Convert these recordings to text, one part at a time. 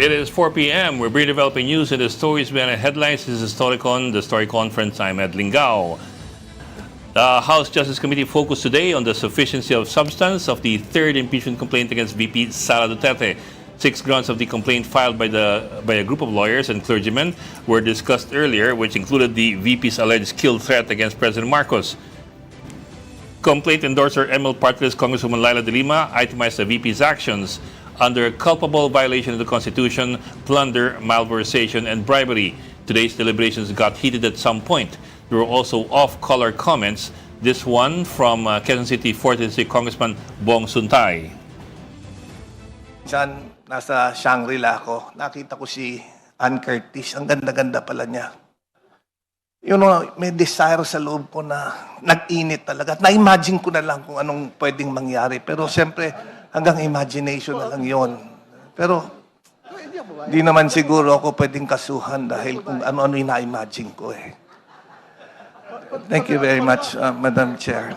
It is 4 p.m. We're bringing developing news and the stories behind the headlines. This is Storycon, the Story Conference. I'm Ed Lingao. The House Justice Committee focused today on the sufficiency of substance of the third impeachment complaint against VP Sara Duterte. 6 grounds of the complaint filed by a group of lawyers and clergymen were discussed earlier, which included the VP's alleged kill threat against President Marcos. Complaint endorser ML Party List Congresswoman Laila De Lima itemized the VP's actions under culpable violation of the Constitution, plunder, malversation, and bribery. Today's deliberations got heated at some point. There were also off-color comments. This one from Quezon City 4th District Congressman Bong Suntay. Diyan, nasa Shangri-La ako, nakita ko si Ann Curtis. Ang ganda-ganda pala niya. You know, may desire sa loob ko na nag-init talaga. Na-imagine ko na lang kung anong pwedeng mangyari. Pero siyempre, hanggang imagination na lang yon. Pero, di naman siguro ako pwedeng kasuhan dahil kung ano-ano yung na-imagine ko eh. Thank you very much, Madam Chair.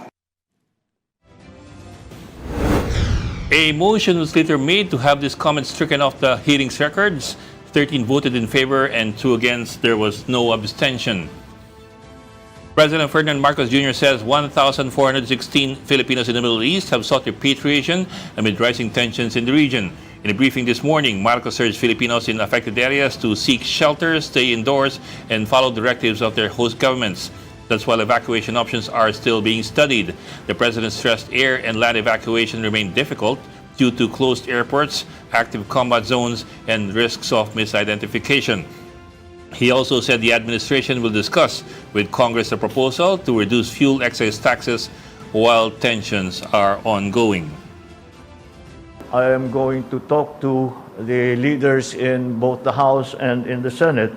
A motion was later made to have this comment stricken off the hearings records. 13 voted in favor and 2 against. There was no abstention. President Ferdinand Marcos Jr. says 1,416 Filipinos in the Middle East have sought repatriation amid rising tensions in the region. In a briefing this morning, Marcos urged Filipinos in affected areas to seek shelter, stay indoors, and follow directives of their host governments. That's while evacuation options are still being studied. The president stressed air and land evacuation remain difficult due to closed airports, active combat zones, and risks of misidentification. He also said the administration will discuss with Congress a proposal to reduce fuel excise taxes while tensions are ongoing. I am going to talk to the leaders in both the House and in the Senate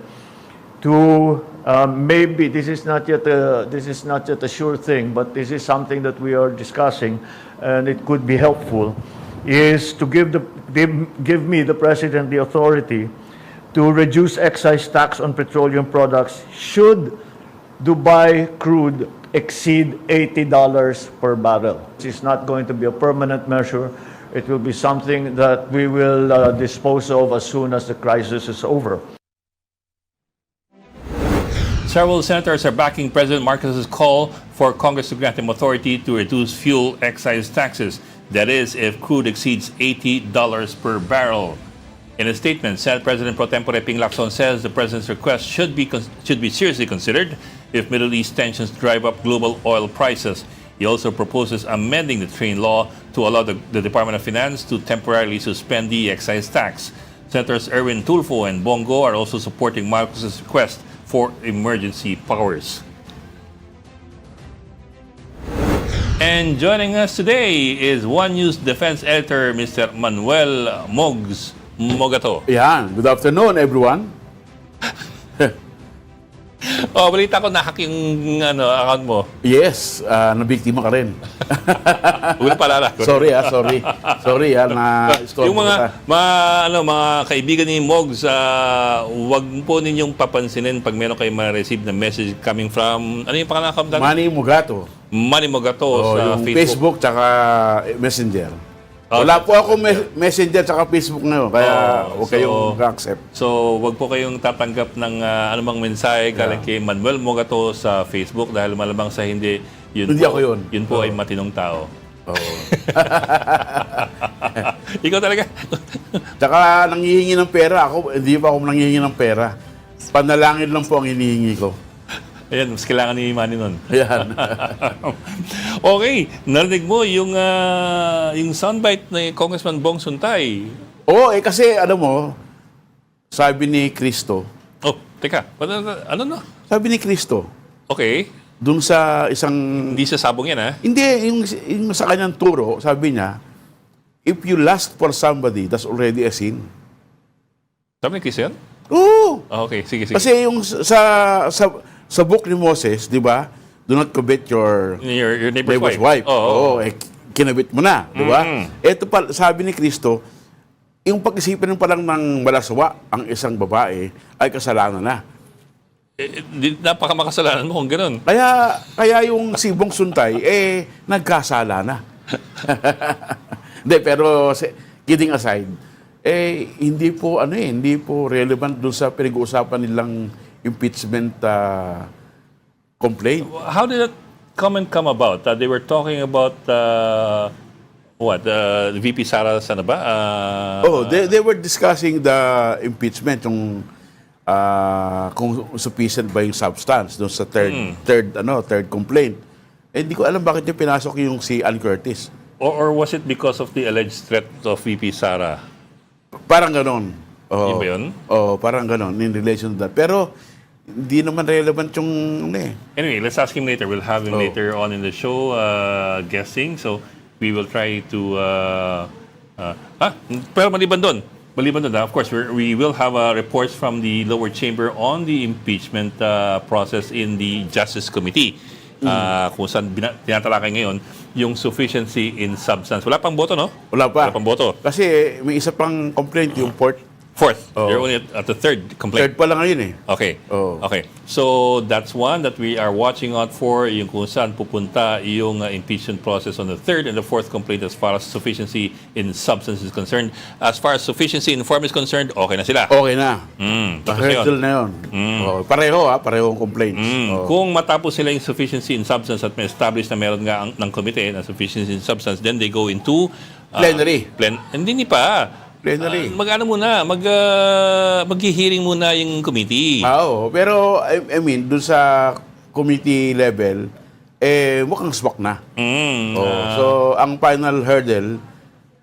to maybe this is not yet a sure thing, but this is something that we are discussing, and it could be helpful. Is to give me the president the authority to reduce excise tax on petroleum products should Dubai crude exceed $80 per barrel. This is not going to be a permanent measure. It will be something that we will dispose of as soon as the crisis is over. Several senators are backing President Marcos's call for Congress to grant him authority to reduce fuel excise taxes. That is, if crude exceeds $80 per barrel. In a statement, Senate President Pro Tempore Ping Lacson says the president's request should be seriously considered if Middle East tensions drive up global oil prices. He also proposes amending the train law to allow the Department of Finance to temporarily suspend the excise tax. Senators Erwin Tulfo and Bongo are also supporting Marcos's request for emergency powers. And joining us today is One News Defense Editor, Mr. Manuel Mogato. Yan. Good afternoon, everyone. Balita ko na-hack yung account mo. Yes, nabiktima ka rin. Huwag na paalala. Sorry, na-stop Yung mga kaibigan ni Mogs, huwag po ninyong papansinin pag meron kayong ma-receive na message coming from, ano yung pangalan ka? Manny Mogato. Manny Mogato sa yung Facebook. tsaka Messenger. Wala po ako Messenger tsaka Facebook ngayon, kaya huwag kayong accept. So, wag po kayong tatanggap ng anumang mensahe galing kay Manuel Mogato sa Facebook dahil malamang sa hindi Hindi ako yun. Yun po ay matinong tao. Oo. Ikaw talaga. Tsaka nanghihingi ng pera. Hindi pa ako nanghihingi ng pera. Panalangin lang po ang hinihingi ko. Ayan, mas kailangan ni Manny nun. Ayan. Okay, narinig mo yung soundbite ni Congressman Bong Suntay. Oo, kasi mo, sabi ni Cristo. Oh, teka, ano no? Sabi ni Cristo, Okay, dun sa isang... hindi sa sabong yan ha? Hindi, yung sa kanyang turo, sabi niya, if you lust for somebody, that's already a sin. Sabi ni Christian? Oo! Okay, sige. Kasi yung sa book ni Moses, di ba? Do not covet your neighbor's wife. Oo. Kinabit mo na, di ba? Ito pa, sabi ni Cristo, yung pag-isipan pa lang ng malaswa ang isang babae ay kasalanan na. Napakamakasalanan mo kung gano'n. Kaya yung si Bong Suntay, nagkasala na. Hindi, pero kidding aside, hindi po hindi po relevant doon sa pinag-uusapan nilang impeachment complaint. How did that comment come about? They were talking about what? The VP Sara sana ba? They were discussing the impeachment, yung kung sufficient ba yung substance doon sa third complaint. Hindi ko alam bakit yung pinasok yung si Ann Curtis. Or was it because of the alleged threat of VP Sara? Parang ganon. Yun ba yun? Parang ganon in relation to that. Pero hindi naman relevant yung Anyway, let's ask him later. We'll have him later on in the show guessing. So we will try to... pero maliban doon, of course, we will have reports from the lower chamber on the impeachment process in the Justice Committee. Kung saan tinatalakay ngayon yung sufficiency in substance. Wala pang boto, no? Wala pa. Wala pang boto. Kasi may isa pang complaint, yung Fourth. They're only at the third complaint. third pa lang ngayon Okay. Oh. Okay. So that's one that we are watching out for, yung kung saan pupunta yung impeachment process on the third and the fourth complaint as far as sufficiency in substance is concerned. As far as sufficiency in form is concerned, okay na sila. Okay na. Tapos na yun. Hurdle na yun. Parehong complaints. Kung matapos sila yung sufficiency in substance at may establish na meron nga ng komite na sufficiency in substance, then they go into Plenary. Hindi pa. Plenary. Mag-hearing muna yung committee. Pero I mean, dun sa committee level, mukhang swak na. So, ang final hurdle,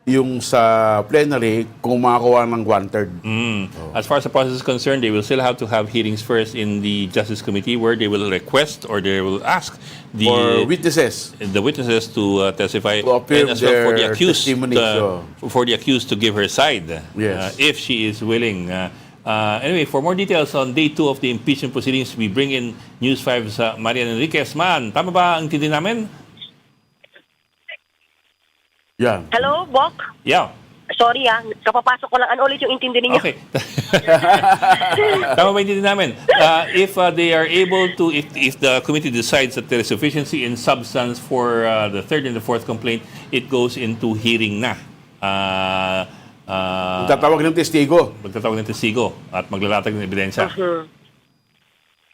yung sa plenary, kung makakuha ng 1/3. As far as the process is concerned, they will still have to have hearings first in the Justice Committee where they will request or they will ask For witnesses. the witnesses to testify To appear and as well for the their accused testimonies, for the accused to give her side Yes. if she is willing. Anyway, for more details on day 2 of the impeachment proceedings, we bring in News 5's Marian Enriquez. Man, tama ba ang tindi namin? Yan. Hello, Bok? Yeah. Sorry kapapasok ko lang. Ano ulit yung intindi ninyo? Okay. Tama ba yung namin? If they are able to, if the committee decides that there is sufficiency in substance for the third and the fourth complaint, it goes into hearing na. Tatawag ng testigo. Magtatawag ng testigo at maglalatag ng ebidensya.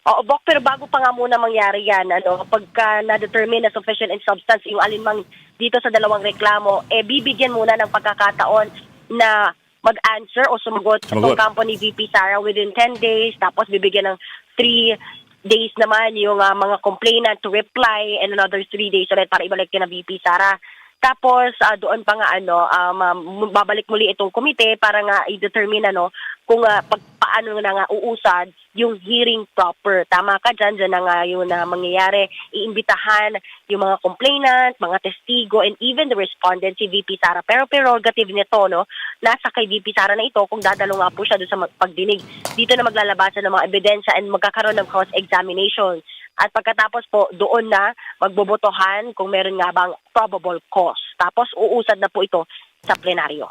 Oo, Bok, pero bago pa nga muna mangyari yan, pagka na-determine na sufficient in substance yung alinmang dito sa dalawang reklamo, bibigyan muna ng pagkakataon na mag-answer o sumagot itong kampo ni VP Sara within 10 days, tapos bibigyan ng 3 days naman yung mga complainant to reply and another 3 days ulit para ibalik kina VP Sara. Tapos, doon pa nga, babalik muli itong komite para nga i-determine, kung paano na nga uusad yung hearing proper. Tama ka dyan na nga yun na mangyayari. Iimbitahan yung mga complainant, mga testigo, and even the respondent, si VP Sara. Pero prerogative nito, nasa kay VP Sara na ito kung dadalo nga po siya doon sa pagdinig. Dito na maglalabasan ng mga ebidensya and magkakaroon ng cross-examination. At pagkatapos po, doon na magbobotohan kung meron nga bang probable cause. Tapos uusad na po ito sa plenaryo.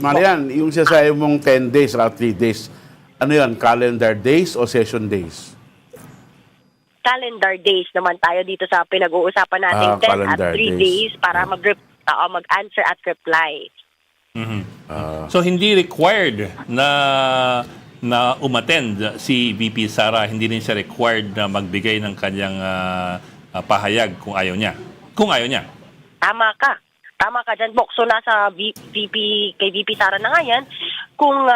Marian, yung sinasabi mong 10 days or 3 days, ano yan, calendar days o session days? Calendar days naman tayo dito sa pinag-uusapan natin, 10 at calendar 3 days para mag-answer at reply. So, hindi required na umattend si VP Sara, hindi rin siya required na magbigay ng kanyang pahayag kung ayaw niya. Tama ka dyan, Bok. So, nasa kay VP Sara na nga yan, kung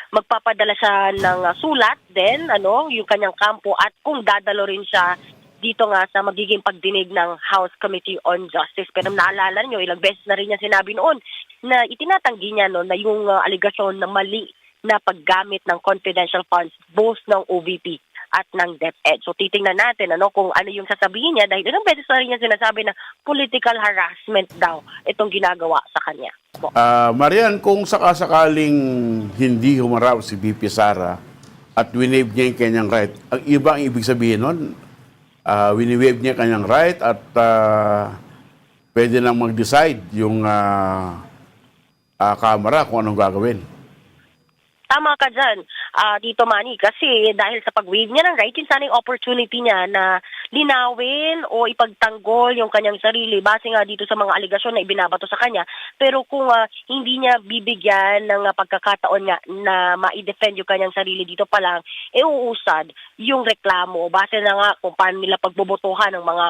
magpapadala siya ng sulat, then, yung kanyang kampo, at kung dadalo rin siya dito nga sa magiging pagdinig ng House Committee on Justice. Pero naalala niyo, ilang beses na rin niya sinabi noon na itinatanggi niya na yung aligasyon na mali na paggamit ng confidential funds both ng OVP at ng DepEd. So titingnan natin kung ano yung sasabihin niya dahil ilang beses na rin niya sinasabi na political harassment daw itong ginagawa sa kanya. Marian, kung sakasakaling hindi humarap si VP Sara at winave niya yung kanyang right, ang ibig sabihin nun, winiwave niya kanyang right at pwede nang mag-decide yung Kamara kung anong gagawin. Tama ka dyan, Tito Manny, kasi dahil sa pag-waive niya ng right, yun sana yung opportunity niya na linawin o ipagtanggol yung kanyang sarili base nga dito sa mga aligasyon na ibinabato sa kanya. Pero kung hindi niya bibigyan ng pagkakataon nga na ma-defend yung kanyang sarili dito pa lang, uusad yung reklamo base na nga kung paano nila pagbobotohan ng mga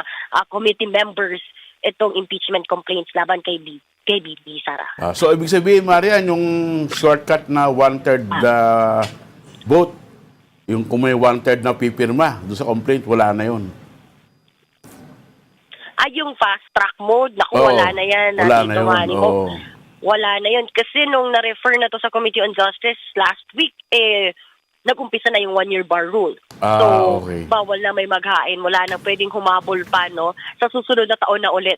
committee members itong impeachment complaints laban kay BP Sara. So, ibig sabihin, Marian, yung shortcut na one-third vote, yung kung may one-third na pipirma doon sa complaint, wala na yun. Yung fast track mode, naku, Oo, wala na yan. wala na Tito yun, Manny mo. oo. Wala na yun. Kasi nung na-refer na to sa Committee on Justice last week, nag-umpisa na yung one-year bar rule. So, Okay. bawal na may maghain. Wala na pwedeng humabol pa, no? Sa susunod na taon na ulit,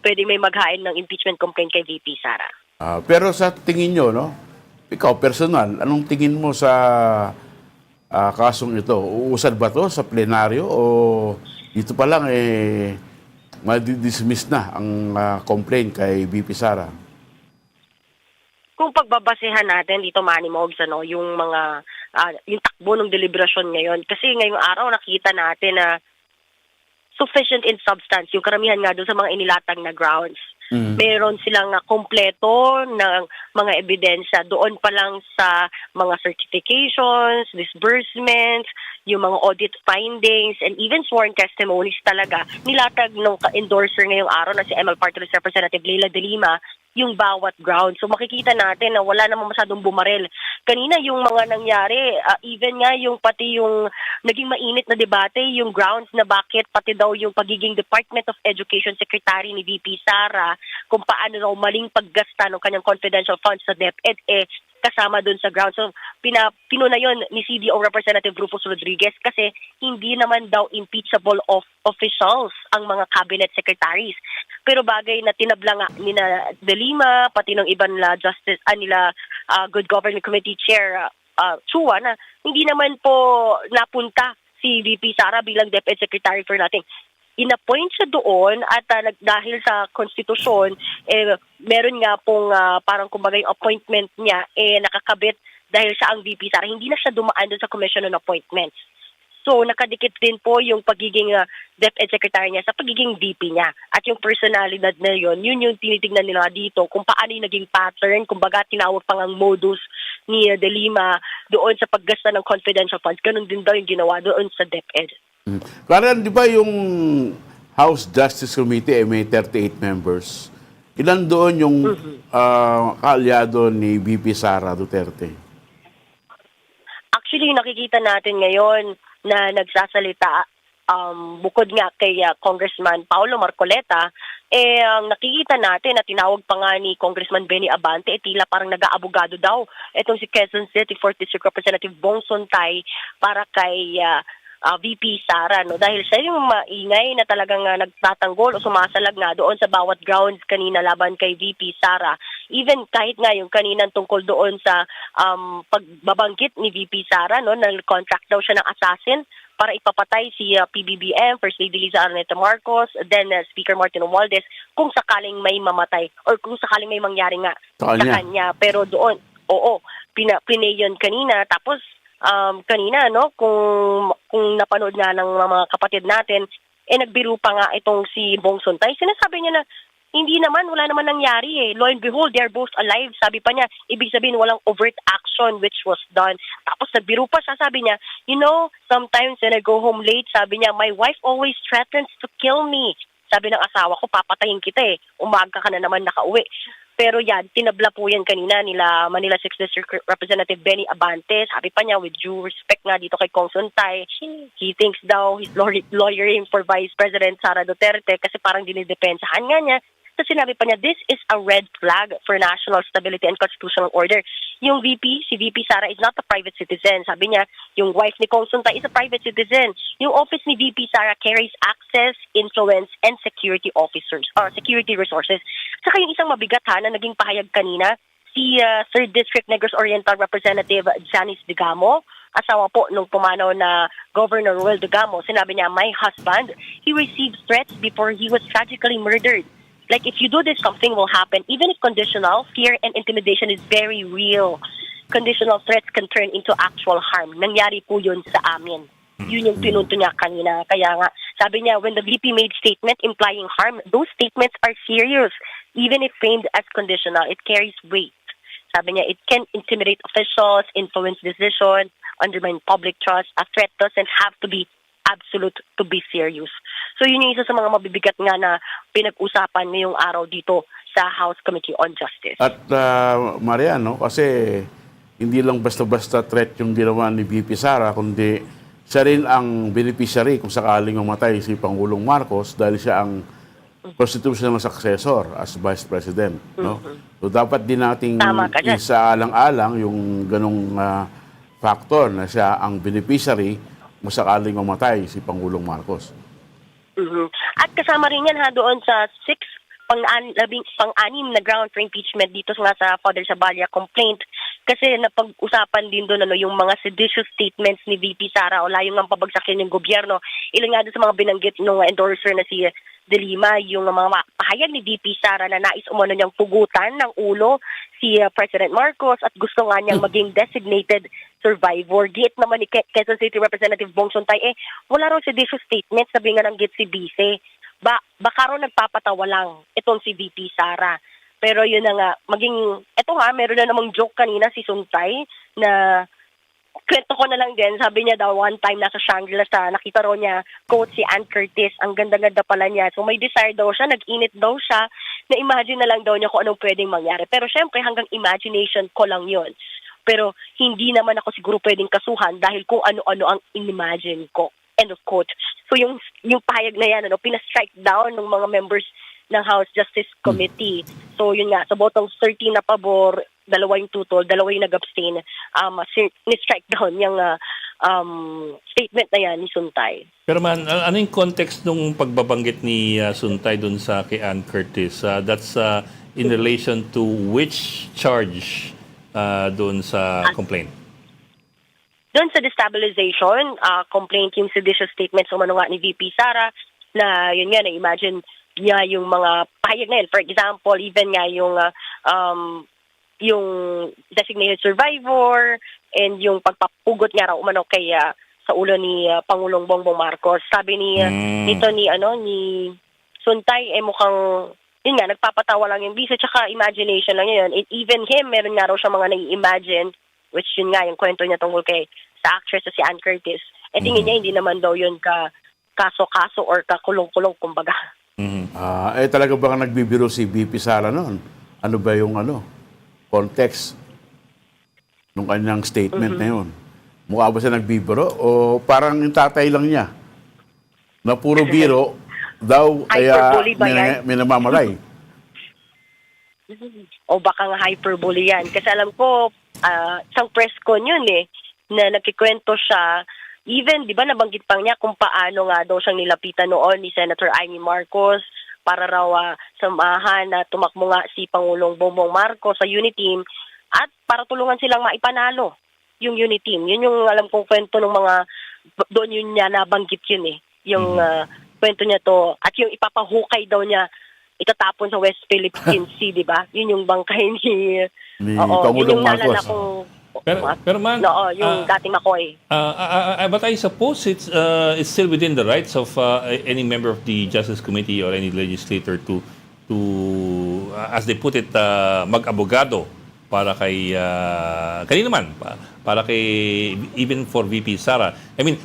pwedeng may maghain ng impeachment complaint kay VP Sara. Pero sa tingin nyo, no? Ikaw, personal, anong tingin mo sa kasong ito? Uusad ba to sa plenaryo o dito pa lang ma-dismiss na ang complaint kay VP Sara? Kung pagbabasehan natin dito, Manny Mogs, yung mga yung takbo ng deliberasyon ngayon, kasi ngayong araw nakita natin na sufficient in substance yung karamihan nga doon sa mga inilatag na grounds. Meron silang kompleto ng mga ebidensya doon pa lang sa mga certifications, disbursements, yung mga audit findings, and even sworn testimonies talaga. Nilatag ng endorser ngayong araw na si ML Party List Representative Leila De Lima yung bawat ground. So makikita natin na wala namang masyadong bumarel. Kanina yung mga nangyari, even nga yung pati yung naging mainit na debate, yung grounds na bakit pati daw yung pagiging Department of Education Secretary ni VP Sara, kung paano daw maling paggasta ng kanyang confidential funds sa DepEd, kasama dun sa ground. So, pinuna yon ni CDO Representative Rufus Rodriguez kasi hindi naman daw impeachable of officials ang mga cabinet secretaries. Pero bagay na tinabla nga ni na De Lima, pati ng iban na justice, nila Good Government Committee Chair Chua, na hindi naman po napunta si VP Sara bilang DepEd Secretary for nothing. Inappoint siya doon at dahil sa konstitusyon, meron nga pong parang kumbaga yung appointment niya nakakabit dahil siya ang VP Sara. Hindi na siya dumaan doon sa Commission on Appointments. So nakadikit din po yung pagiging DepEd Secretary niya sa pagiging VP niya. At yung personalidad na yun yung tinitignan nila dito kung paano yung naging pattern, kumbaga tinawag pang ang modus ni De Lima doon sa paggasta ng confidential funds. Ganun din daw yung ginawa doon sa DepEd. Karen, di ba yung House Justice Committee may 38 members? Ilan doon yung kaalyado ni VP Sara Duterte? Actually, nakikita natin ngayon na nagsasalita bukod nga kay Congressman Paulo Marcoleta, ang nakikita natin na tinawag pa nga ni Congressman Benny Abante, tila parang nag-aabogado daw itong si Quezon City 4th District Representative Bong Sontay para kay VP Sara, no? Dahil siya yung maingay na talagang nagtatanggol o sumasalag na doon sa bawat grounds kanina laban kay VP Sara. Even kahit nga yung kaninang tungkol doon sa pagbabanggit ni VP Sara, no, nag-contract daw siya ng assassin para ipapatay si PBBM, First Lady Liza Araneta Marcos, then Speaker Martin Romualdez, kung sakaling may mamatay or kung sakaling may mangyari nga sa kanya. Pero doon, pinay yun kanina. Tapos, kanina, no, kung napanood nga ng mga kapatid natin, nagbiro pa nga itong si Bong Sontay. Sinasabi niya na, hindi naman, wala naman nangyari Lo and behold, they're both alive. Sabi pa niya, ibig sabihin walang overt action which was done. Tapos nagbiro pa siya, sabi niya, sometimes when I go home late, sabi niya, my wife always threatens to kill me. Sabi ng asawa ko, papatayin kita umaga ka na naman nakauwi. Pero yan, tinabla po yan kanina nila Manila 6th District Representative Benny Abante. Sabi pa niya, with due respect nga dito kay Kong Sontay, he thinks daw he's lawyering for Vice President Sara Duterte kasi parang dinidepensahan nga niya. So sinabi pa niya, this is a red flag for national stability and constitutional order. Yung si VP Sara is not a private citizen. Sabi niya, yung wife ni Kong Sontay is a private citizen. Yung office ni VP Sara carries access, influence, and security officers or security resources. Saka yung isang mabigat na naging pahayag kanina, si 3rd District Negros Oriental Representative Janice Digamo, asawa po nung pumanaw na Governor Roel Digamo, sinabi niya, my husband, he received threats before he was tragically murdered. Like, if you do this, something will happen. Even if conditional, fear and intimidation is very real. Conditional threats can turn into actual harm. Nangyari po yun sa amin. Yun yung pinunto niya kanina. Kaya nga, Sabi niya, when the VP made statement implying harm, those statements are serious. Even if framed as conditional, it carries weight. Sabi niya, it can intimidate officials, influence decision, undermine public trust. A threat doesn't have to be absolute to be serious. So yun yung isa sa mga mabibigat nga na pinag-usapan ngayong araw dito sa House Committee on Justice. At Mariano, kasi hindi lang basta-basta threat yung ginawa ni VP Sara, kundi siya rin ang beneficiary kung sakaling mamatay si Pangulong Marcos dahil siya ang constitutional successor as Vice President. No? So dapat din nating Tama ka dyan. isaalang-alang yung ganong factor na siya ang beneficiary kung sakaling mamatay si Pangulong Marcos. Mhm. At kasama rin yan doon sa pang-anim na ground for impeachment dito nga sa Father Zabalia complaint. Kasi napag-usapan din doon yung mga seditious statements ni VP Sara o layong ang pabagsakin ng gobyerno. Ilan nga doon sa mga binanggit ng endorser na si De Lima, yung mga pahayag ni VP Sara na nais umano niyang pugutan ng ulo si President Marcos at gusto nga niyang maging designated survivor. Giit naman ni Quezon City Representative Bong Sontay, wala raw seditious statements, sabi nga ng git si Vice. Baka raw nagpapatawa lang itong si VP Sara. Pero yun na nga, eto nga, meron na namang joke kanina si Sontay na kwento ko na lang din, sabi niya daw one time nasa Shangri-La nakita raw niya, quote, si Ann Curtis, ang ganda-ganda pala niya. So may desire daw siya, nag-init daw siya, na-imagine na lang daw niya kung anong pwedeng mangyari. Pero syempre hanggang imagination ko lang yon. Pero hindi naman ako siguro pwedeng kasuhan dahil kung ano-ano ang in-imagine ko. End of quote. So yung pahayag na yan, pina-strike down ng mga members ng House Justice Committee. So yun nga, sa botong 13 na pabor, 2 yung tutol, 2 yung nag-abstain, ni-strike down yung statement na yan ni Suntay. Pero man, ano yung context nung pagbabanggit ni Suntay dun sa kay Ann Curtis? That's in relation to which charge dun sa complaint? Doon sa destabilization, complaint yung seditious statements umano nga ni VP Sara na yun nga, na-imagine niya yung mga pahayag na yun. For example, even nga yung designated survivor and yung pagpapugot nga raw umano kay sa ulo ni Pangulong Bongbong Marcos. Sabi ni nito ni Suntay mukhang yun nga nagpapatawa lang yung bisa tsaka imagination lang yun. Even him meron nga raw siya mga nai-imagine, which yun nga yung kwento niya tungkol kay sa actress na si Ann Curtis. Tingin niya hindi naman daw yun kaso-kaso or kakulong-kulong kumbaga. Talaga ba nagbibiro si VP Sara noon? Ano ba yung context ng kanyang statement na yun? Mukha ba siya nagbibiro o parang yung tatay lang niya na puro biro daw kaya Hyperbole ba yan? may namamalay? O baka nga hyperbole yan. Kasi alam ko, isang press con yun na nagkikwento siya. Even, di ba, nabanggit pang niya kung paano nga daw siyang nilapitan noon ni Senator Amy Marcos para raw samahan na tumakbo nga si Pangulong Bongbong Marcos sa unity team at para tulungan silang maipanalo yung unity team. Yun yung alam kong kwento ng mga, doon yun niya nabanggit yun yung kwento niya to. At yung ipapahukay daw niya, itatapon sa West Philippine Sea, di ba? Yun yung bangkay ni Pangulong Marcos. Pero man, yung dating McCoy. but I suppose it's still within the rights of any member of the Justice Committee or any legislator to as they put it, mag-abogado para kay kanino man para kay even for VP Sara. I mean,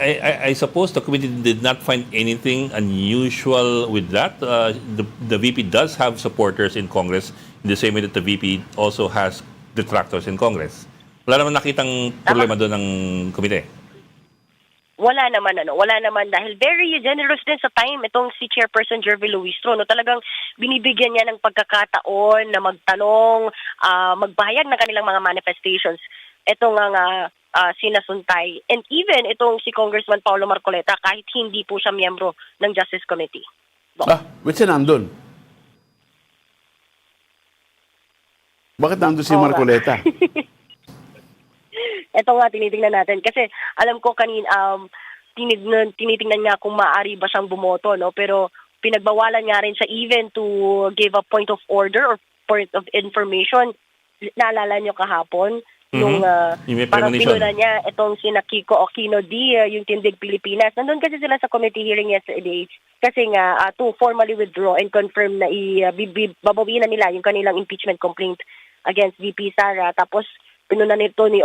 I suppose the committee did not find anything unusual with that. The VP does have supporters in Congress in the same way that the VP also has detractors in Congress. Wala naman nakitang problema doon ng komite. Wala naman dahil very generous din sa time itong si Chairperson Jervy Luistro. Talagang binibigyan niya ng pagkakataon na magtanong, magbahayag ng kanilang mga manifestations. Ito nga sina Suntay. And even itong si Congressman Paulo Marcoleta kahit hindi po siya miyembro ng Justice Committee. Ba't siya nandun? Bakit nandun si Marcoleta? Ito nga, tinitingnan natin. Kasi alam ko tinitingnan nga kung maaari ba siyang bumoto, no? Pero pinagbawalan nga rin siya even to give a point of order or point of information. Naalala nyo kahapon, nung Yung may parang premonition. pinuna niya itong sina Kiko Aquino D, yung Tindig Pilipinas. Nandun kasi sila sa committee hearing yesterday kasi nga to formally withdraw and confirm na babawiin na nila yung kanilang impeachment complaint against VP Sara. Tapos pinuna nito ni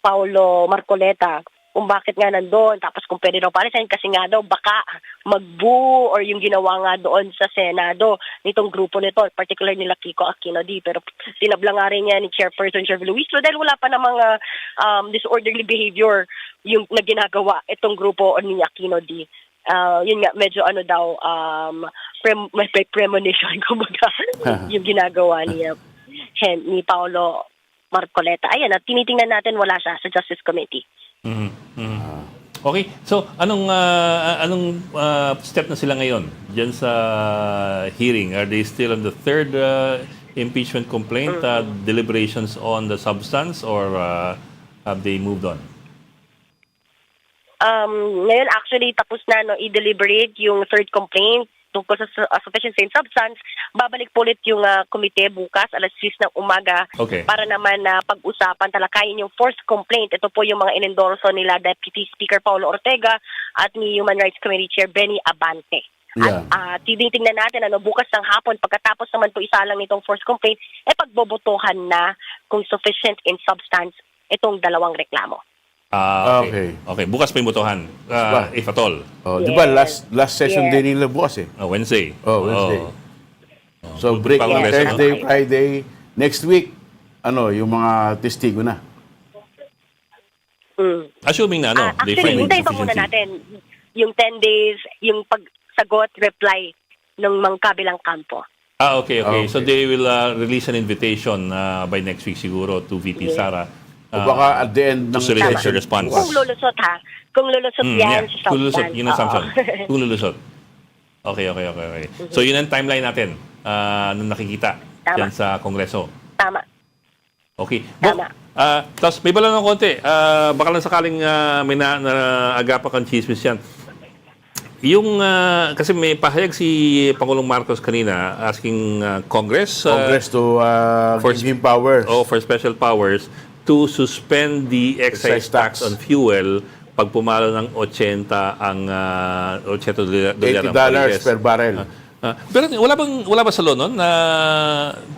Paulo Marcoleta kung bakit nga nandun, tapos kung pwede daw palisin kasi nga daw baka magbu or yung ginawa nga doon sa Senado nitong grupo nito, particular nila Kiko Aquino D. Pero sinabla nga rin niya ni Chairperson Chev Luis dahil wala pa namang disorderly behavior yung na ginagawa itong grupo ni Aquino D. Yun nga, medyo may premonition kumbaga yung ginagawa ni Paulo Marcoleta. Ayan, at tinitingnan natin wala siya sa Justice Committee. Okay, so anong step na sila ngayon diyan sa hearing? Are they still on the third impeachment complaint, deliberations on the substance, or have they moved on? Ngayon actually tapos na i-deliberate yung third complaint tungkol sa sufficiency and substance. Babalik po ulit yung komite bukas alas 6 ng umaga para naman pag-usapan talakayin yung fourth complaint. Ito po yung mga inendorso nila Deputy Speaker Paulo Ortega at ni Human Rights Committee Chair Benny Abante. Yeah. At titingnan natin bukas ng hapon pagkatapos naman po isa lang itong fourth complaint pagbobotohan na kung sufficient in substance itong dalawang reklamo. Okay. Bukas may botohan, if at all. Di ba last session din nila bukas eh? Wednesday. Wednesday. So break Congreso, Thursday, Friday, next week, yung mga testigo na. Assuming na they actually, find hintayin pa muna insufficiency. natin yung 10 days, yung pagsagot, reply ng mga kabilang kampo. Okay. So they will release an invitation by next week siguro to VP Sara. O baka at the end ng solicit session. your response. Kung lulusot Kung lulusot yan sa Kung lulusot, substance. yun ang Oo. assumption. Kung lulusot. Okay. So yun ang timeline natin na nakikita Tama. yan sa Kongreso. Tama. Okay. Tama. Tapos may bala ng konti. Baka lang sakaling may naagapa kang chismis yan. Yung, kasi may pahayag si Pangulong Marcos kanina asking Congress To give him power. for special powers to suspend the excise tax on fuel pag pumalo ng 80 ang $80 $80 per barrel. Pero wala ba sa law nun na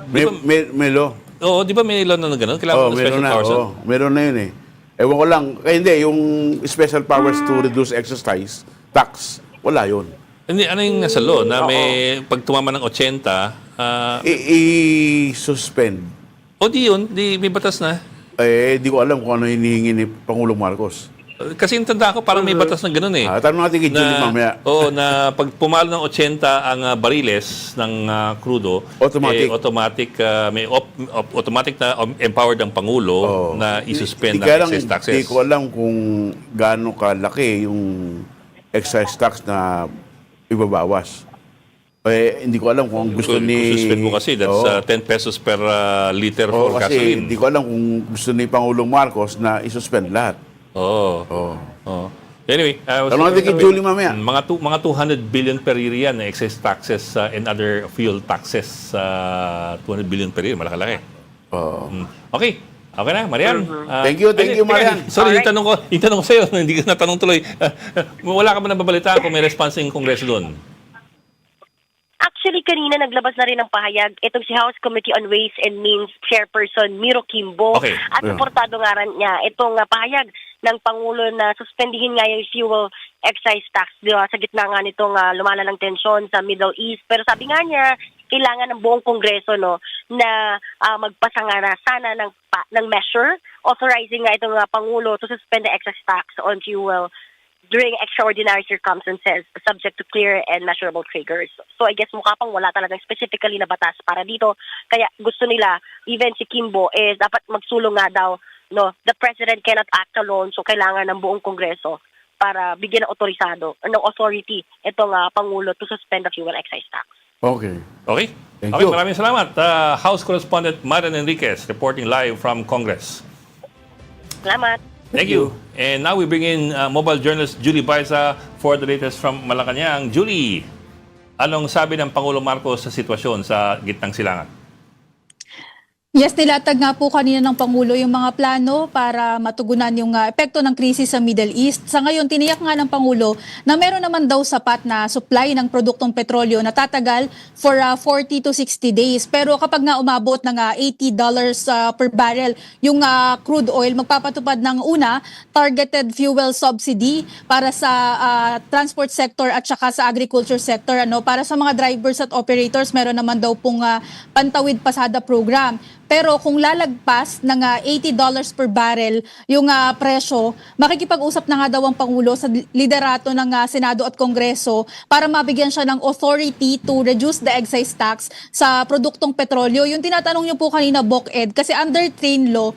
May law. di ba may law na gano'n? Kailangan ng special powers. Meron na yun eh. Ewan ko lang. Hindi, yung special powers to reduce excise tax, wala yun. Hindi, ano yung nasa law na may pag tumama ng 80 I-suspend. di may batas na. Di ko alam kung ano hinihingi ni Pangulong Marcos. Kasi yung tanda ko parang may batas na gano'n eh. Tanong natin kay Julie mamaya. Na pag pumalo ng 80 ang bariles ng crudo, Automatic. may automatic na empowered ang Pangulo na isuspend ang excise taxes. Di ko alam kung gaano kalaki yung excise tax na ibabawas. Hindi ko alam kung gusto ni... Suspend mo kasi, that's 10 pesos per liter for kasi gasoline. hindi ko alam kung gusto ni Pangulong Marcos na isuspend lahat. Anyway, Tanong natin kay Julie mamaya. mga 200 billion per year yan, excess taxes and other fuel taxes. 200 billion per year, malaki-laki. Okay na, Marian. Thank you, Marian. Sorry, yung tanong ko sa'yo, hindi ko natanong tuloy. Wala ka ba nababalitaan kung may response ng Kongreso doon? Actually, kanina naglabas na rin ng pahayag itong si House Committee on Ways and Means Chairperson Miro Kimbo. Okay. At suportado nga rin niya itong pahayag ng Pangulo na suspendihin nga yung fuel excise tax sa gitna nga nitong lumalalang tensyon sa Middle East. Pero sabi nga niya, kailangan ng buong Kongreso na magpasa nga na sana ng measure authorizing nga itong Pangulo to suspend the excise tax on fuel during extraordinary circumstances subject to clear and measurable triggers. So I guess mukha pang wala talagang specifically na batas para dito. Kaya gusto nila, even si Kimbo, dapat magsulong nga daw, the President cannot act alone, so kailangan ng buong Kongreso para bigyan ng authority itong Pangulo to suspend the fuel excise tax. Okay. Thank you. Maraming salamat. House Correspondent Marian Enriquez reporting live from Congress. Salamat. Thank you. And now we bring in mobile journalist Julie Baiza for the latest from Malacanang. Julie, anong sabi ng Pangulong Marcos sa sitwasyon sa gitnang silangan? Yes, nilatag nga po kanina ng Pangulo yung mga plano para matugunan yung epekto ng krisis sa Middle East. Sa ngayon, tiniyak nga ng Pangulo na meron naman daw sapat na supply ng produktong petrolyo na tatagal for 40 to 60 days. Pero kapag nga umabot ng $80 per barrel yung crude oil, magpapatupad ng una, targeted fuel subsidy para sa transport sector at saka sa agriculture sector. Para sa mga drivers at operators, meron naman daw pong pantawid pasada program. Pero kung lalagpas ng $80 per barrel yung presyo, makikipag-usap na nga daw ang Pangulo sa liderato ng Senado at Kongreso para mabigyan siya ng authority to reduce the excise tax sa produktong petrolyo. Yung tinatanong niyo po kanina, Bok Ed, kasi under train law,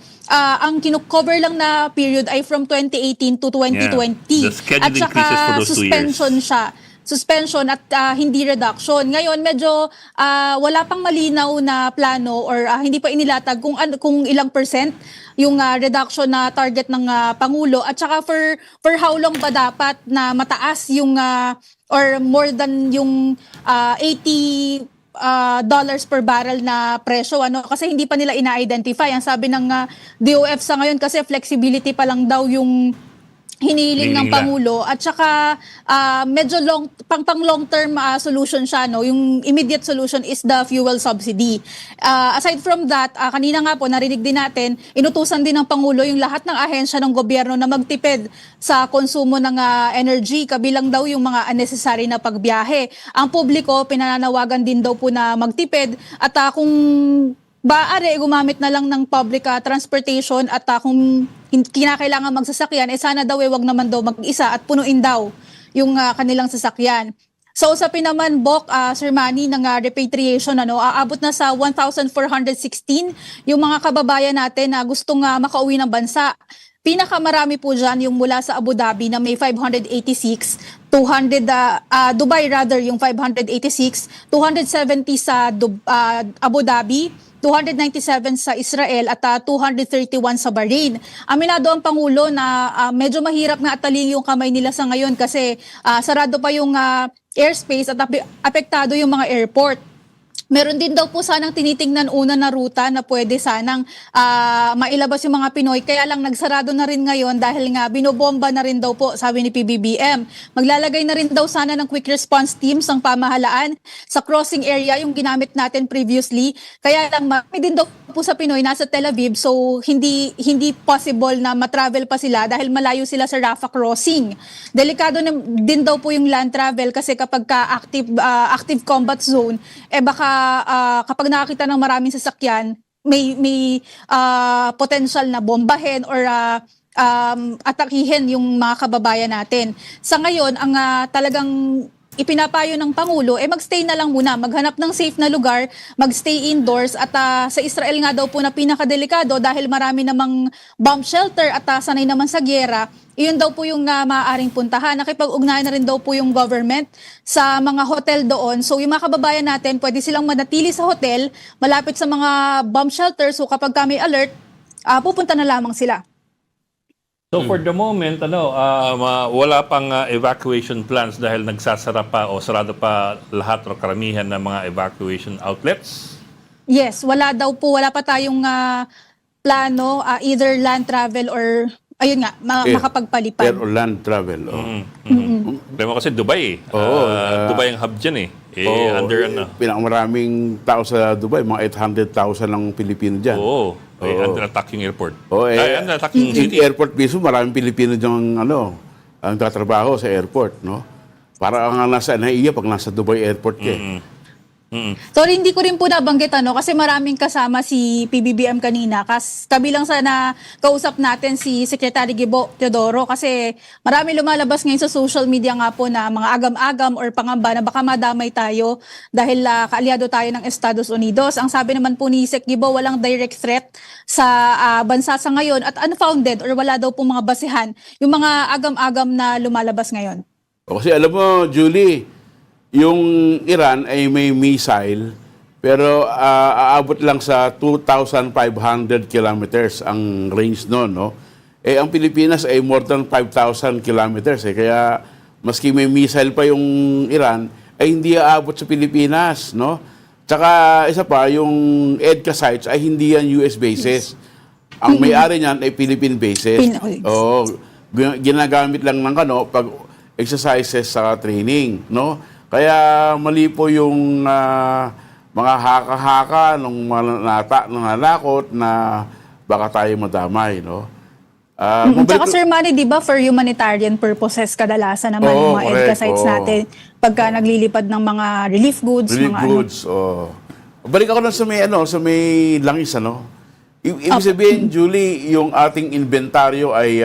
ang kino-cover lang na period ay from 2018 to 2020. Yeah. The scheduled increases for those 2 years. Suspension siya. Suspension at hindi reduction. Ngayon medyo wala pang malinaw na plano or hindi pa inilatag kung ilang percent yung reduction na target ng Pangulo at saka for how long ba dapat na mataas yung or more than yung $80 per barrel na presyo kasi hindi pa nila ina-identify. Ang sabi ng DOF sa ngayon kasi flexibility pa lang daw yung hinihiling ng nila. Pangulo at saka medyo pang long term solution siya yung immediate solution is the fuel subsidy. Aside from that, kanina nga po narinig din natin, inutusan din ng Pangulo yung lahat ng ahensya ng gobyerno na magtipid sa konsumo ng energy, kabilang daw yung mga unnecessary na pagbiyahe. Ang publiko pinananawagan din daw po na magtipid at kung maaari gumamit na lang ng public transportation at kung kinakailangan magsasakyan, sana daw wag naman daw mag-isa at punuin daw yung kanilang sasakyan. So usapin naman, Bok, Sir Manny, ng repatriation, aabot na sa 1,416 yung mga kababayan natin na gustong makauwi ng bansa. Pinakamarami po dyan yung mula sa Abu Dhabi na may 586, Dubai rather yung 586, 270 sa Abu Dhabi, 297 sa Israel at 231 sa Bahrain. Aminado ang Pangulo na medyo mahirap nga ataling yung kamay nila sa ngayon kasi sarado pa yung airspace at apektado yung mga airport. Meron din daw po sanang tinitingnan una na ruta na pwede sanang mailabas yung mga Pinoy. Kaya lang nagsarado na rin ngayon dahil nga binobomba na rin daw po, sabi ni PBBM. Maglalagay na rin daw sana ng quick response teams ang pamahalaan sa crossing area yung ginamit natin previously. Kaya lang marami din daw po sa Pinoy nasa Tel Aviv so hindi possible na matravel pa sila dahil malayo sila sa Rafah crossing. Delikado din daw po yung land travel kasi kapag active combat zone, baka kapag nakakita ng maraming sasakyan, may potential na bombahin or atakihin yung mga kababayan natin. Sa ngayon, ang talagang ipinapayo ng Pangulo, magstay na lang muna, maghanap ng safe na lugar, magstay indoors at sa Israel nga daw po na pinakadelikado dahil marami namang bomb shelter at sanay naman sa gyera, iyon daw po yung maaaring puntahan. Nakipag-ugnayan na rin daw po yung government sa mga hotel doon. So yung mga kababayan natin, pwede silang manatili sa hotel, malapit sa mga bomb shelter. So kapag may alert, pupunta na lamang sila. So for the moment, wala pang evacuation plans dahil nagsasara pa o sarado pa lahat o karamihan ng mga evacuation outlets? Yes, wala pa tayong plano, either land travel or ayun nga, makapagpalipad. Air or land travel. Problema kasi Dubai Dubai ang hub dyan under Pinakamaraming tao sa Dubai, mga 800,000 lang Pilipino dyan. Under attack yung airport. Under attack yung Yung city. airport mismo, maraming Pilipino dyan ang tatrabaho sa airport, no? Para ang nasa NAIA pag nasa Dubai airport ka. Sorry, hindi ko rin po nabanggit kasi maraming kasama si PBBM kanina. Kabilang sa kausap natin si Secretary Gibo Teodoro kasi marami lumalabas ngayon sa social media nga po na mga agam-agam or pangamba na baka madamay tayo dahil kaalyado tayo ng Estados Unidos. Ang sabi naman po ni Sec Gibo, walang direct threat sa bansa sa ngayon at unfounded or wala daw po mga basehan yung mga agam-agam na lumalabas ngayon. Kasi alam mo, Julie, yung Iran ay may missile, pero aabot lang sa 2,500 kilometers ang range noon, no? Ang Pilipinas ay more than 5,000 kilometers, Kaya, maski may missile pa yung Iran, ay hindi aabot sa Pilipinas, no? Tsaka isa pa, yung EDCA sites ay hindi yan US bases. Ang may-ari niyan ay Philippine bases. Oo. Ginagamit lang ng pag exercises sa training, no? Kaya mali po yung mga haka-haka ng nananakot na baka tayo madamay, no? Tsaka Sir Manny, di ba for humanitarian purposes kadalasan naman yung mga EDCA sites natin pagka naglilipad ng mga relief goods, Relief mga goods, Balik ako na sa may langis, ano? Ibig sabihin, Julie, yung ating inventaryo ay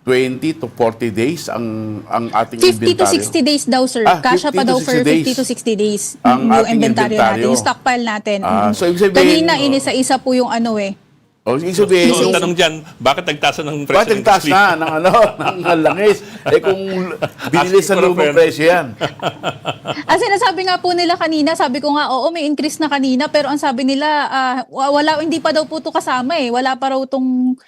20 to 40 days ang ating 50 to inventaryo. 60 days daw, sir. Kasya 50 pa to daw 60 for 50 days. to 60 days Ang yung ating inventaryo natin, inventaryo. yung stockpile natin. So, ibig sabihin, Kanina, inisa-isa po yung Ibig sabihin, So, ang tanong dyan, bakit nagtaas ng presyo? bakit nagtaas na ng langis? Kung binili sa Asking for a lumang friend. presyo yan. Sinasabi nga po nila kanina, sabi ko nga, oo, may increase na kanina, pero ang sabi nila, hindi pa daw po ito kasama eh. Wala pa raw itong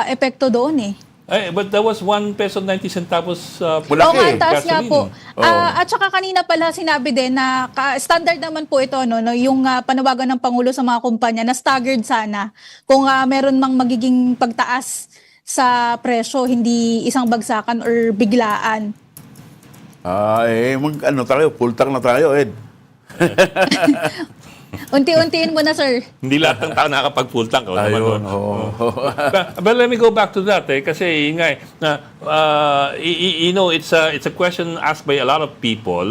epekto doon eh. But that was 1 peso 90 centavos Malaki. Oo nga, taas nga po. Oo. At saka kanina pala sinabi din na standard naman po ito, no, yung panawagan ng Pangulo sa mga kumpanya na staggered sana kung meron mang magiging pagtaas sa presyo, hindi isang bagsakan or biglaan. Tayo, full tank na tayo, Ed. Unti-untiin mo na, sir. Hindi lahat ng tao nakakapag-full tank. Ayun, But let me go back to that kasi yun nga it's a question asked by a lot of people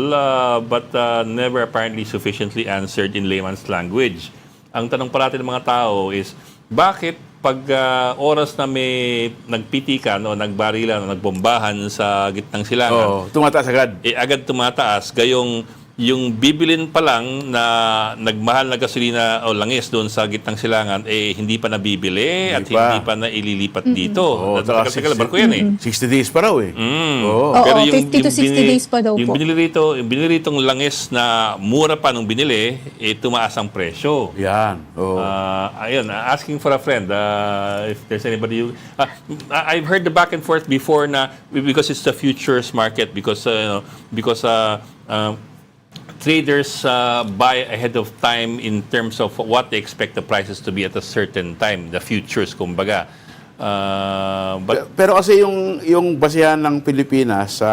but never apparently sufficiently answered in layman's language. Ang tanong parati ng mga tao is bakit pag oras na may nagpitikan o nagbarilan o nagbombahan sa gitnang silangan, tumataas agad. agad tumataas, gayong yung bibilin pa lang na nagmahal na gasolina o langis doon sa gitnang silangan, hindi pa nabibili at hindi pa na ililipat dito. Tagal barko yan eh. 60 days pa raw eh. Oo, 50 to 60 days pa daw yung po. Yung binili ritong langis na mura pa nung binili, tumaas ang presyo. Yan. Ayun, asking for a friend if there's anybody I've heard the back and forth before na because it's the futures market because traders buy ahead of time in terms of what they expect the prices to be at a certain time, the futures kumbaga. Pero kasi yung basehan ng Pilipinas sa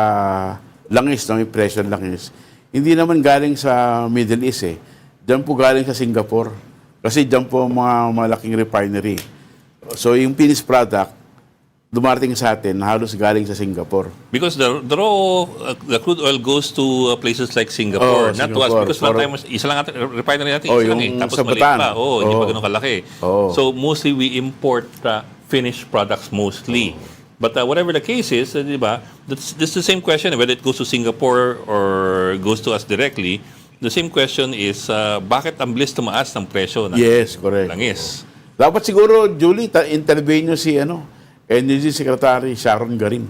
langis, yung presyo ng langis, hindi naman galing sa Middle East eh. Diyan po galing sa Singapore. Kasi diyan po mga malaking refinery. So yung finished product, dumarating sa atin, halos galing sa Singapore. Because the crude oil goes to places like Singapore, not to us. Because isa lang refinery natin, isa lang eh. Tapos sa maliit Bataan. pa. Hindi pa ganun kalaki. So mostly we import finished products mostly. But whatever the case is, di ba, that's the same question, whether it goes to Singapore or goes to us directly. The same question is, bakit ang bilis tumaas ng presyo ng Correct. langis? Dapat siguro, Julie, intervene nyo si Energy Secretary Sharon Garin.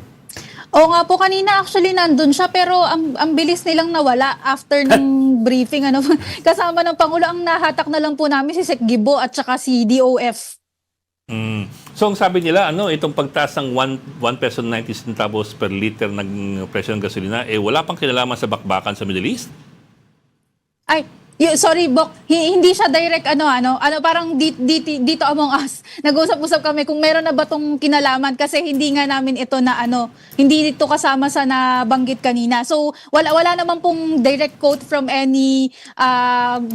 Oo nga po, kanina actually nandun siya pero ang bilis nilang nawala after ng briefing. Kasama ng Pangulo, ang nahatak na lang po namin si Sec Gibo at saka si DOF. So ang sabi nila, itong pagtaas ng 1 peso 90 centavos per liter ng presyo ng gasolina, wala pang kinalaman sa bakbakan sa Middle East? Sorry, Bok, hindi siya direct parang dito among us. Nag-usap-usap kami kung meron na ba tong kinalaman kasi hindi nga namin ito na hindi ito kasama sa nabanggit kanina. So wala naman pong direct quote from any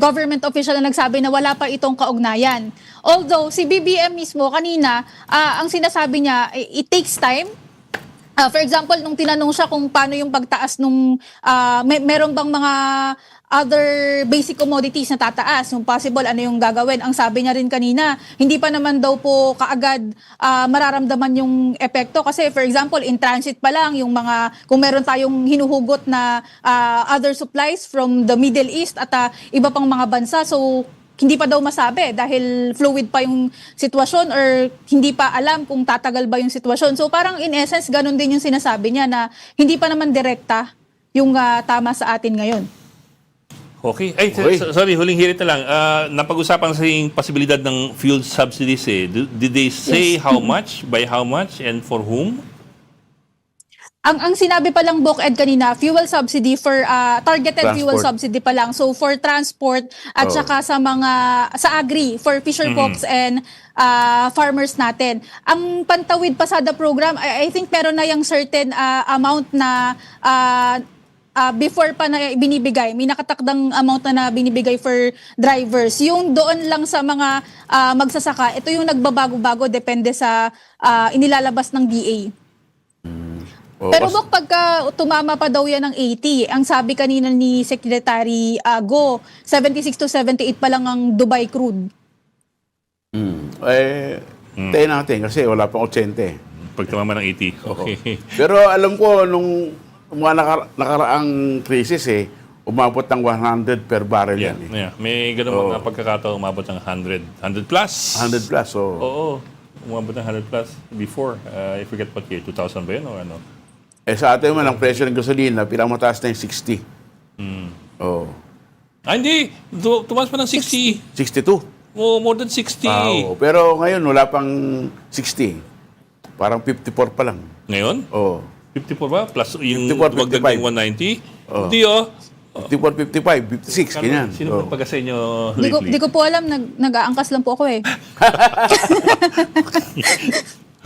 government official na nagsabi na wala pa itong kaugnayan. Although si BBM mismo kanina, ang sinasabi niya, it takes time. For example, nung tinanong siya kung paano yung pagtaas nung meron bang mga other basic commodities na tataas, yung possible, ano yung gagawin. Ang sabi niya rin kanina, hindi pa naman daw po kaagad mararamdaman yung epekto. Kasi for example, in transit pa lang, yung kung meron tayong hinuhugot na other supplies from the Middle East at iba pang mga bansa, so hindi pa daw masabi dahil fluid pa yung sitwasyon or hindi pa alam kung tatagal ba yung sitwasyon. So parang in essence, ganun din yung sinasabi niya na hindi pa naman direkta yung tama sa atin ngayon. Okay. Sorry, huling hirit na lang. Napag-usapan sa yung posibilidad ng fuel subsidies eh. Did they say how much, by how much, and for whom? Ang sinabi pa lang Bok Ed kanina, fuel subsidy for targeted fuel Transport. subsidy pa lang. So for transport at saka sa agri for fisher folks and farmers natin. Ang Pantawid Pasada program, I think meron na yung certain amount na before pa na binibigay, may nakatakdang amount na binibigay for drivers. Yung doon lang sa mga magsasaka, ito yung nagbabago-bago depende sa inilalabas ng DA. Oo, Pero kasi- Bok, pagka tumama pa daw yan ng 80, ang sabi kanina ni Secretary Go, 76 to 78 pa lang ang Dubai crude. Tayo natin kasi wala pang 80 eh. Pag tumama ng 80. Okay. Pero alam ko, nung mga nakaraang crisis umabot ng 100 per barrel Yeah, yan yeah. May ganun mga pagkakataon umabot ng 100. 100 plus. 100 plus, so. Oo. Umabot ng 100 plus before. I forget what year. 2000 ba yun o ano? Sa atin man, ang presyo ng gasolina, pinakamataas na yung 60. Oh. Hindi. Tumas pa ng 60. 62. Oh, more than 60. Pero ngayon, wala pang 60. Parang 54 pa lang. Ngayon? Oh. 54 ba? Plus yung 54, wagdag ng 190? Hindi oh. 54, 55, 56, ganyan. Sino Oh. pagka sa inyo Di lately? ko po alam, nag-aangkas lang po ako eh.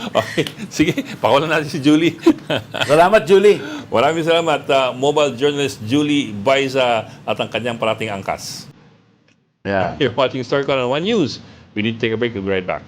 Okay. Sige, pakawalan natin si Julie. Salamat, Julie. Maraming salamat. Mobile journalist Julie Baiza at ang kanyang parating angkas. Yeah. You're watching StoryCon on One News. We need to take a break. We'll be right back.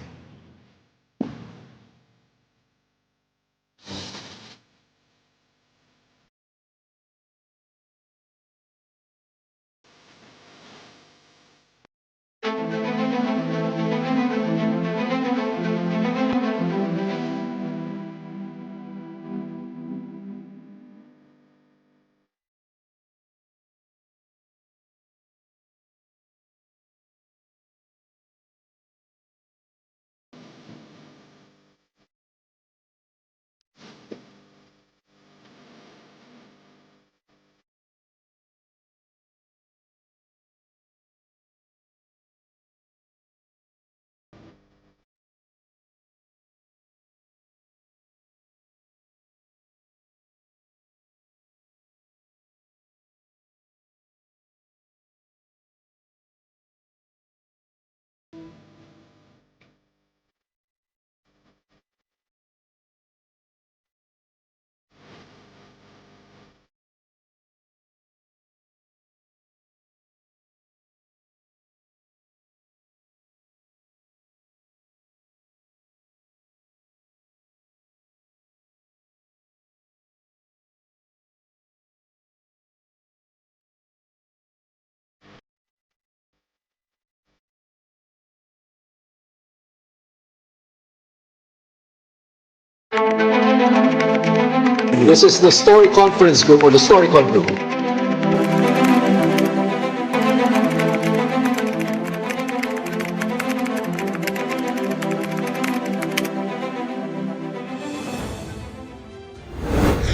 This is the Story Conference Group or the StoryCon Group.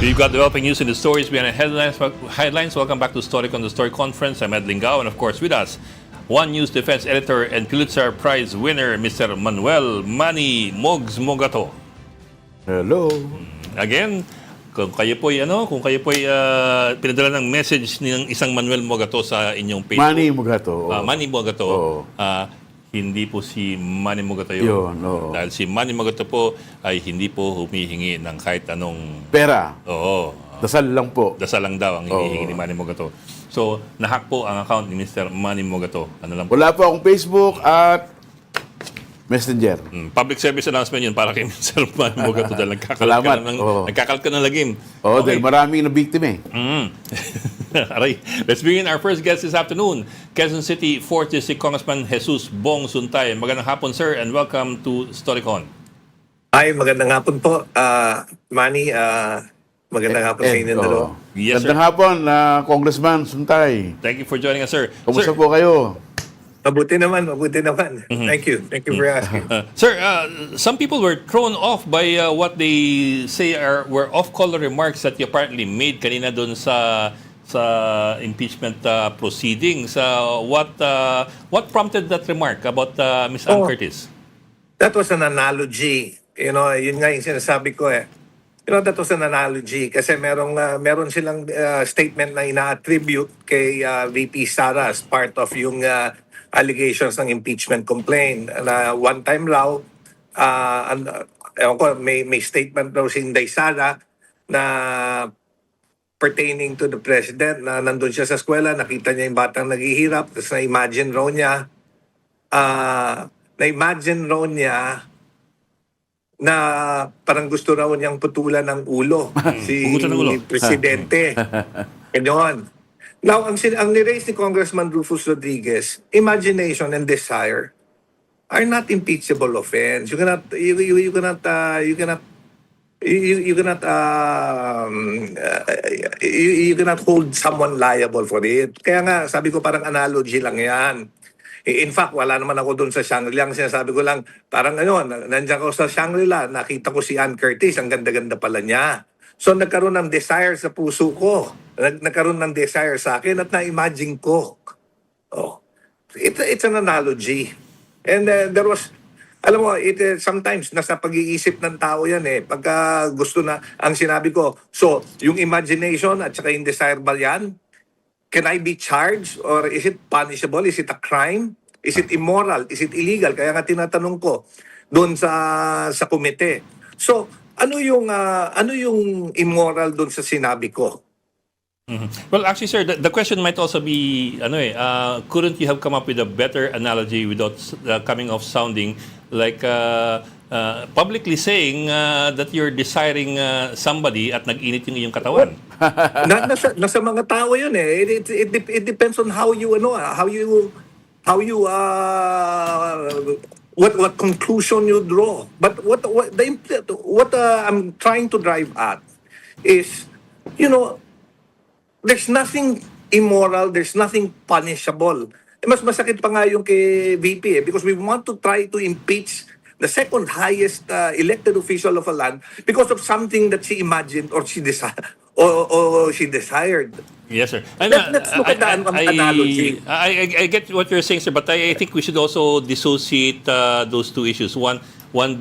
We've got developing news in the stories behind the headlines. Welcome back to StoryCon, the Story Conference. I'm Ed Lingao, and of course with us, One News Defense Editor and Pulitzer Prize winner, Mr. Manuel Manny Mogato. Hello. Again, kung kayo po'y pinadala ng message ng isang Manuel Mogato sa inyong Facebook. Manny Mugato. Manny Mogato. Oo. Hindi po si Manny Mogato yun. Yun, oo. Dahil si Manny Mogato po ay hindi po humihingi ng kahit anong... Pera. Oo. Dasal lang po. Dasal lang daw ang hinihingi ni Manny Mogato. So, nahack po ang account ni Mr. Manny Mogato. Ano lang po? Wala po akong Facebook at Messenger. Public service announcement yun para kay Mr. Manny Mogato dahil Salamat. Oo. nagkakalat ka ng lagim. Oo, Okay. dahil maraming nabiktima eh. Aray. Let's begin our first guest this afternoon. Quezon City 4th District Congressman Jesus Bong Suntay. Magandang hapon, sir, and welcome to StoryCon. Ay, magandang hapon po. Manny, magandang hapon sa inyong dalawa. Yes, sir. Gandang hapon, Congressman Suntay. Thank you for joining us, sir. Kumusta Sir, po kayo? Mabuti naman, mabuti naman. Thank you for asking. Sir, some people were thrown off by what they say were off-color remarks that you apparently made kanina doon sa impeachment proceedings. What prompted that remark about Ms. Ann Oh. Curtis? That was an analogy. You know, yun nga yung sinasabi ko eh. that was an analogy kasi meron silang statement na ina-attribute kay VP Sara as part of yung allegations ng impeachment complaint na one time raw ewan ko, may statement daw si Inday Sara na pertaining to the president na nandun siya sa eskwela, nakita niya yung batang naghihirap, tapos na-imagine raw niya na parang gusto raw niyang putulan ng ulo si Pugutan ng ulo. presidente. Ganyan. Now, ang ni-raise ni Congressman Rufus Rodriguez, imagination and desire are not impeachable offense. You cannot hold someone liable for it. Kaya nga, sabi ko parang analogy lang yan. In fact, wala naman ako doon sa Shangri-La. Ang sinasabi ko lang, parang nandiyan ako sa Shangri-La, nakita ko si Ann Curtis, ang ganda-ganda pala niya. So nagkaroon ng desire sa puso ko. Nagkaroon ng desire sa akin at na-imagine ko. Oh. It's an analogy. And there was, alam mo, sometimes nasa pag-iisip ng tao yan eh. Pagka gusto na, ang sinabi ko, so yung imagination at saka yung desire ba yan? Can I be charged or is it punishable? Is it a crime? Is it immoral? Is it illegal? Kaya nga tinatanong ko doon sa komite. So, ano yung immoral doon sa sinabi ko? Well, actually, sir, the question might also be, couldn't you have come up with a better analogy without coming off sounding like publicly saying that you're desiring somebody at nag-init yung iyong katawan? Nasa mga tao yun eh. It depends on how you what conclusion you draw. But what I'm trying to drive at is, there's nothing immoral, there's nothing punishable. Mas masakit pa nga yung kay VP because we want to try to impeach the second highest elected official of a land because of something that she imagined or she desired. Or she desired. Yes, sir. And, Let's look at the analogy. I get what you're saying, sir, but I think we should also dissociate those two issues. One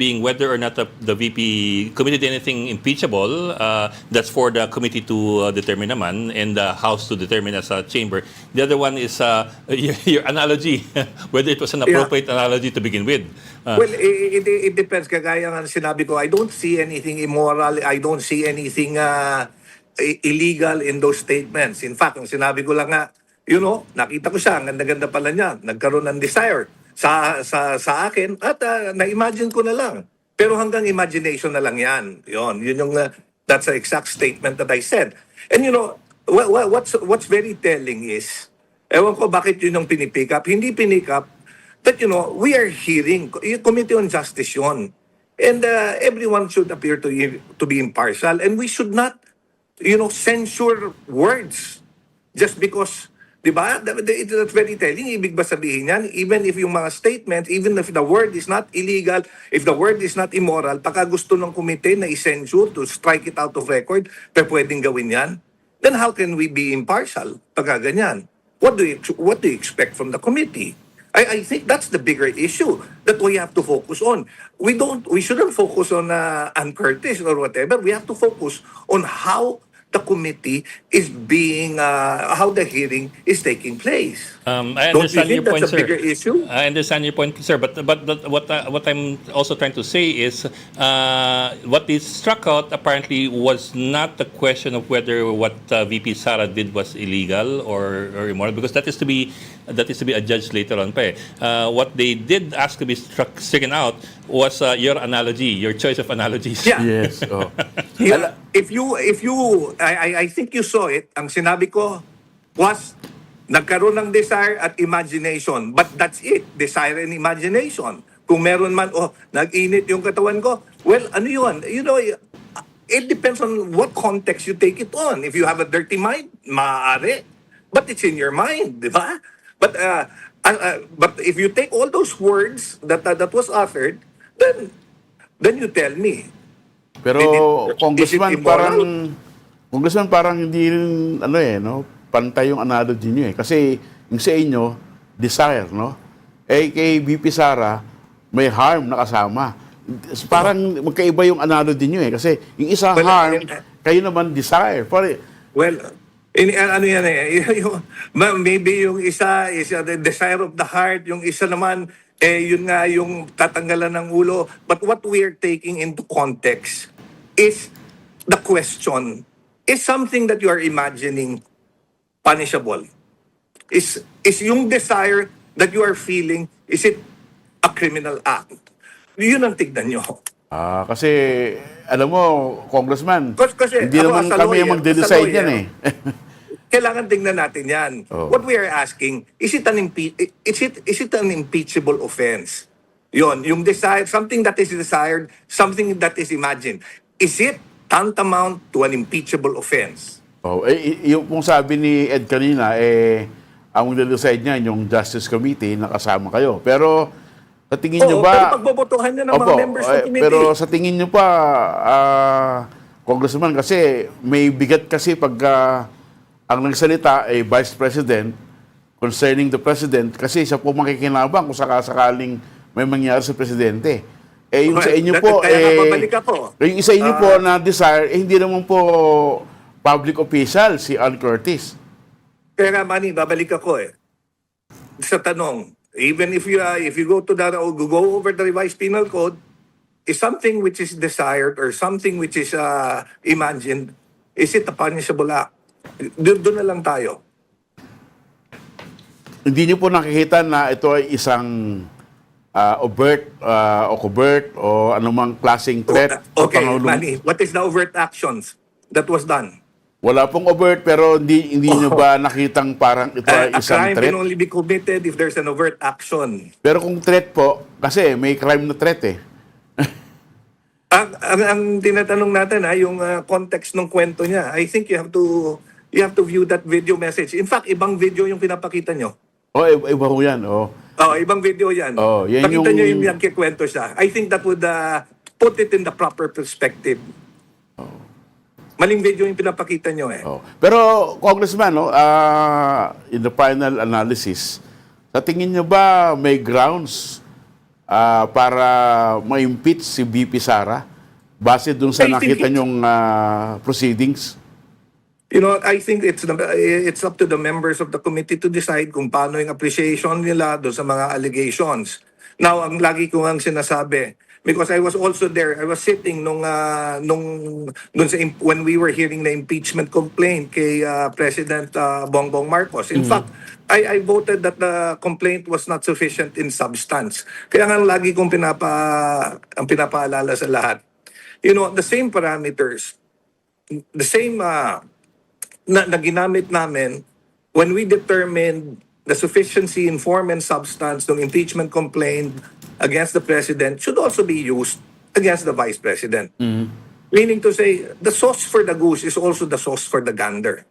being whether or not the VP committed anything impeachable. That's for the committee to determine naman and the House to determine as a chamber. The other one is your analogy, whether it was an appropriate analogy to begin with. Well, it depends. Kagaya nga sinabi ko, I don't see anything immoral. I don't see anything illegal in those statements. In fact, ang sinabi ko lang nga, nakita ko siya, ang ganda-ganda pala niya, nagkaroon ng desire sa akin at na-imagine ko na lang. Pero hanggang imagination na lang yan. Yun yung, that's the exact statement that I said. And what's very telling is, ewan ko bakit yun yung pinipick up. Hindi pinick up that, we are hearing, Committee on Justice yun. And everyone should appear to be impartial. And we should not censure words just because, di ba? That's very telling. Ibig ba sabihin yan? Even if yung mga statements, even if the word is not illegal, if the word is not immoral, pagka gusto ng komite na i-censure to strike it out of record, pwedeng gawin yan, then how can we be impartial pagka ganyan? What do you expect from the committee? I think that's the bigger issue that we have to focus on. We shouldn't focus on Ann Curtis or whatever. We have to focus on how the committee is being, how the hearing is taking place. I Don't you understand think your point, that's a sir. bigger issue? I understand your point, sir. But what I'm also trying to say is what is struck out apparently was not the question of whether what VP Sara did was illegal or immoral, because that is to be adjudged later on. What they did ask to be stricken out was your analogy, your choice of analogies. Yeah. Yes. Oh. If you, I think you saw it. Ang sinabi ko was nagkaroon ng desire at imagination. But that's it. Desire and imagination. Kung meron man, nag-init yung katawan ko. Well, ano yun? It depends on what context you take it on. If you have a dirty mind, maaari. But it's in your mind, di ba? But if you take all those words that was uttered, then you tell me. Pero is it immoral? Congressman parang hindi rin pantay yung analogy niyo eh. Kasi yung sa inyo, desire, no? Kay VP Sara, may harm na kasama. Parang magkaiba yung analogy nyo eh. Kasi yung isa Well, harm, kayo naman desire. Well, ano yan eh, maybe yung isa is the desire of the heart, yung isa naman, yun nga yung tatanggalan ng ulo. But what we're taking into context is the question, is something that you are imagining punishable? Is yung desire that you are feeling, is it a criminal act? Yun ang tignan nyo. Kasi, alam mo, Congressman, Kasi hindi ako naman as a kami lawyer, yung magde-decide as a lawyer, yan eh. Kailangan tingnan natin yan. Oh. What we are asking, is it an impeachable offense? Yon, yung desire, something that is desired, something that is imagined. Is it tantamount to an impeachable offense? Yung kung sabi ni Ed kanina, ang magde-decide niyan, yung Justice Committee, nakasama kayo. Pero, sa tingin nyo ba... Pero pagbobotohan niya ng mga members ng committee. Pero sa tingin nyo pa, Congressman, kasi may bigat kasi pag ang nagsalita ay Vice President concerning the President, kasi siya po makikinabang kung sakasakaling may mangyari sa Presidente. Yung sa inyo po, Kaya babalik ako. yung isa inyo po na desire, hindi naman po public official, si Ann Curtis. Kaya nga, Manny, babalik ako sa tanong, even if you go over the revised penal code, is something which is desired or something which is imagined, is it a punishable act? Doon na lang tayo. Hindi niyo po nakikita na ito ay isang overt o covert o anumang klaseng threat? Okay, Manny, what is the overt actions that was done? Wala pong overt, pero hindi niyo ba nakitang parang ito ay A isang crime threat? can only be committed if there's an overt action. Pero kung threat po, kasi may crime na threat eh. Ang tinatanong natin yung context ng kwento niya. I think you have to view that video message. In fact, ibang video yung pinapakita nyo. Iba ho yan. Ibang video yan. Yan Pakita nyo yung yung- nagkikwento siya. I think that would put it in the proper perspective. Maling video yung pinapakita nyo Pero, Congressman, in the final analysis, sa tingin niyo ba may grounds para ma-impeach si VP Sara base dun sa I think nakita niyong proceedings? You know, I think it's up to the members of the committee to decide kung paano yung appreciation nila doon sa mga allegations. Now, ang lagi ko ngang sinasabi, because I was also there, I was sitting when we were hearing the impeachment complaint kay President Bongbong Marcos. In fact, I voted that the complaint was not sufficient in substance. Kaya nga lagi kong ang pinapaalala sa lahat. You know, the same parameters, the same na ginamit namin when we determined the sufficiency in form and substance ng impeachment complaint against the President should also be used against the Vice President. Meaning to say, the sauce for the goose is also the sauce for the gander.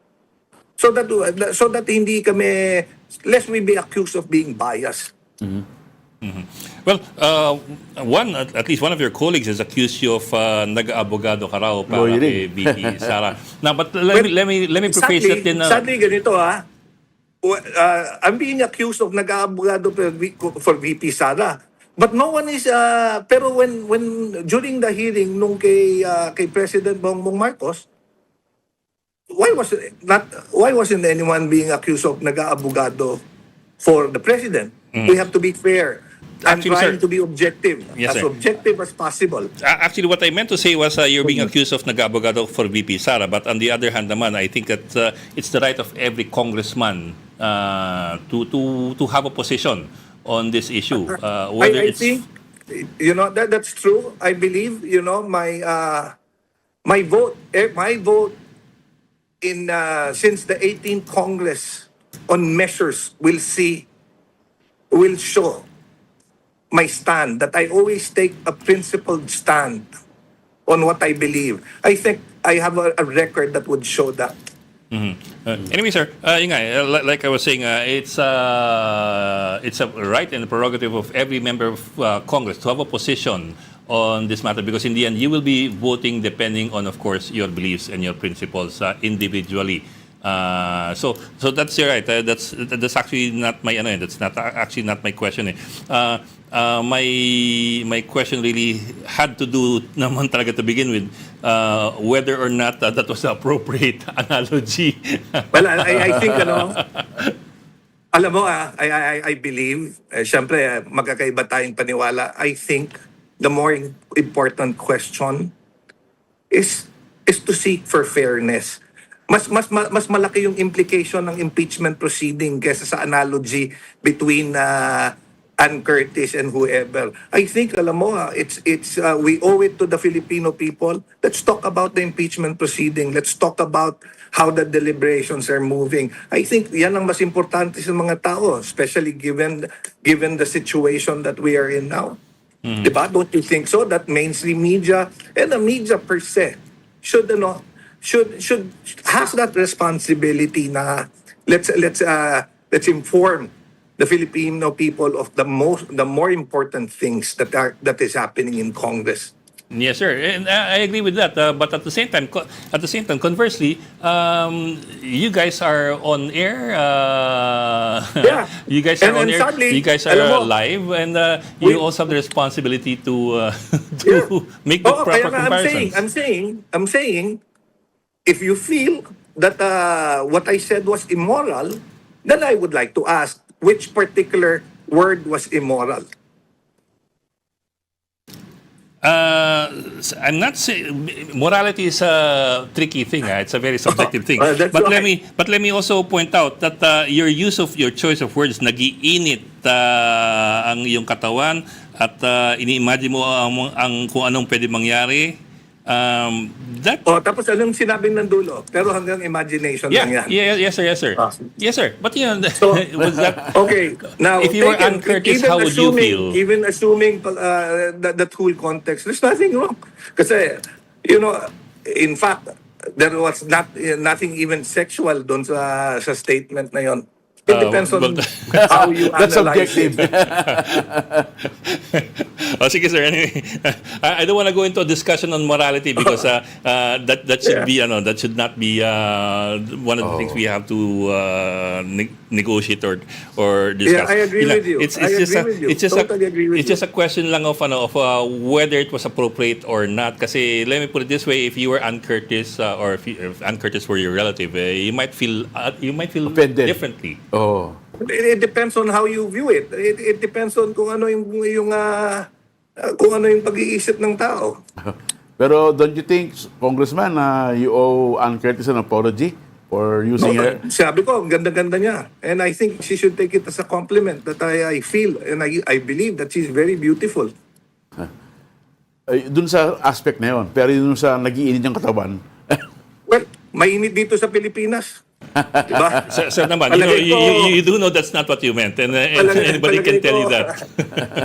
So that hindi kami, lest we be accused of being biased. Well, at least one of your colleagues has accused you of nag-abogado ka raw para kay Lawyering. VP Sara. Now, but let me preface that din. Sadly, ganito I'm being accused of nag-aabogado for VP Sara. But no one is pero when during the hearing nung kay President Bongbong Marcos, why wasn't anyone being accused of nag-aabogado for the president? We have to be fair. I'm Actually, trying sir. to be objective, Yes, as sir. objective as possible. Actually, what I meant to say was you're being accused of nag-abogado for VP Sara, but on the other hand naman, I think that it's the right of every congressman to have a position on this issue. Whether I it's think, that's true. I believe, my vote in since the 18th Congress on measures will show my stand, that I always take a principled stand on what I believe. I think I have a record that would show that. Anyway, sir, yun nga, like I was saying, it's a right and a prerogative of every member of Congress to have a position on this matter, because in the end, you will be voting depending on, of course, your beliefs and your principles individually. So that's right. That's actually not my that's not actually not my question. my question really had to do naman talaga to begin with whether or not that was the appropriate analogy. Well, I think, alam mo, I believe, syempre, magkakaiba tayong paniwala. I think the more important question is to seek for fairness. Mas malaki yung implication ng impeachment proceeding kaysa sa analogy between Ann Curtis and whoever. I think, alam mo, we owe it to the Filipino people. Let's talk about the impeachment proceeding. Let's talk about how the deliberations are moving. I think yan ang mas importante sa mga tao, especially given the situation that we are in now. Diba? Don't you think so? That mainstream media and the media per se should has that responsibility na let's inform the Filipino people of the more important things that is happening in Congress. Yes, sir, and I agree with that. But at the same time, conversely, you guys are on air. Yeah. You guys are And on air. sadly, You guys alam are mo, live, and we- you also have the responsibility to Yeah. make the Oo, proper kaya nga comparisons. I'm saying, if you feel that what I said was immoral, then I would like to ask which particular word was immoral. I'm not saying morality is a tricky thing. It's a very subjective thing. That's But right. let me also point out that your use of your choice of words, nagiinit ang iyong katawan at ini-imagine mo ang kung anong pwede mangyari. That Tapos anong sinabi ng dulo? Pero hanggang imagination lang yan. yes sir. Ah. Yes sir. But So, was that okay, now if you were Ann Curtis, how would you feel? Even assuming that whole context, there's nothing wrong. Kasi, in fact, there was nothing even sexual doon sa statement na yon. It depends on but- how you That's analyze subjective. it. Sige sir. Anyway, I don't want to go into a discussion on morality because that should be that should not be one of the things we have to negotiate or discuss. Yeah, I agree with you. It's I just agree with you. it's just Totally agree with it's just a question lang of whether it was appropriate or not. Kasi let me put it this way: if you were Ann Curtis or if Ann Curtis were your relative, you might feel Offended. differently. Oh. It depends on how you view it. It depends on kung ano yung pag-iisip ng tao. Pero don't you think, Congressman, you owe Ann Curtis an apology for using her? Sabi ko, ang ganda-ganda niya. And I think she should take it as a compliment that I feel and I believe that she's very beautiful. Dun sa aspect na yun. Pero dun sa nag-iinit yung katawan. Well, mainit dito sa Pilipinas. Diba? Sir naman, Palagay ko- you do know that's not what you meant, and anybody can Palagay tell you ko- that.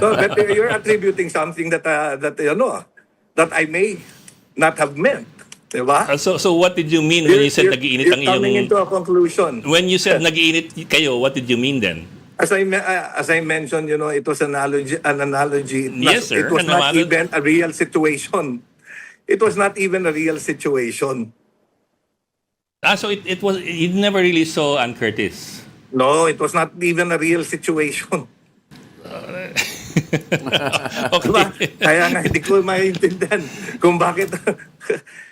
No, but you're attributing something that I may not have meant. Diba? So what did you mean when you said nagiinit ang You're coming iyong... into a conclusion. When you said nagiinit kayo, what did you mean then? As I mentioned, it was an analogy. Yes, sir. It was Ano, not even a real situation. It was not even a real situation. So it was, you never really saw Ann Curtis. No, it was not even a real situation. Diba? Okay. Kaya nga hindi ko maintindihan kung bakit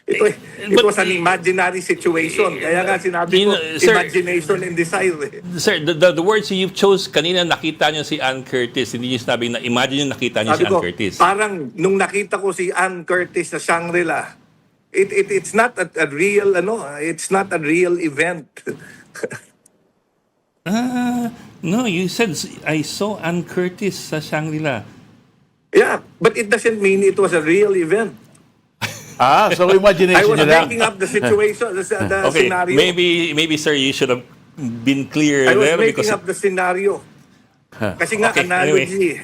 it was an imaginary situation. Kaya nga sinabi ko, Sir- imagination and desire. Sir, the words you chose kanina, nakita niyo si Ann Curtis, hindi niyo sabi na imagine niyo nakita niyo si Sabi Ann ko, Curtis. parang nung nakita ko si Ann Curtis sa Shangri-La, it's not a real it's not a real event. No, you said I saw Ann Curtis sa Shangri-La. Yeah, but it doesn't mean it was a real event. So I imagination was nila. making up the situation, the Okay, scenario. maybe sir, you should have been clear I was there making because up the scenario. Kasi nga, Okay, analogy.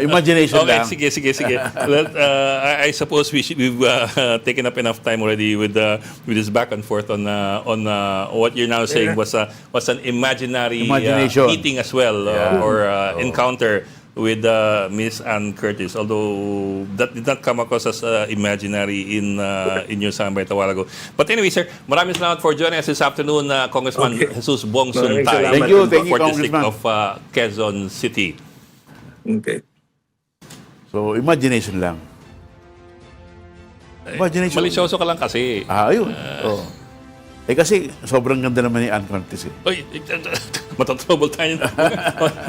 Imagination okay, lang. sige. Well, I suppose we've taken up enough time already with this back and forth on what you're now saying was an imaginary Imagination. meeting as well Yeah. or encounter with Miss Ann Curtis, although that did not come across as imaginary in your soundbite a while ago. But anyway, sir, maraming salamat for joining us this afternoon, Congressman Okay. Jesus Bong Maraming Suntay, salamat. Thank you, Fourth District Congressman. of Quezon City. Okay. So, imagination lang. Imagination. Malisyoso ka lang kasi. Ayun. Oh. Kasi sobrang ganda naman ni Ann Curtis eh. Uy, matatrouble tayo.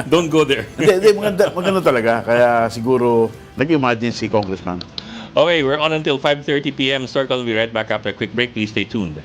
Don't go there. Hindi, maganda talaga. Kaya siguro, nag-imagine si Congressman. Okay, we're on until 5:30 p.m. Circle will be right back after a quick break. Please stay tuned.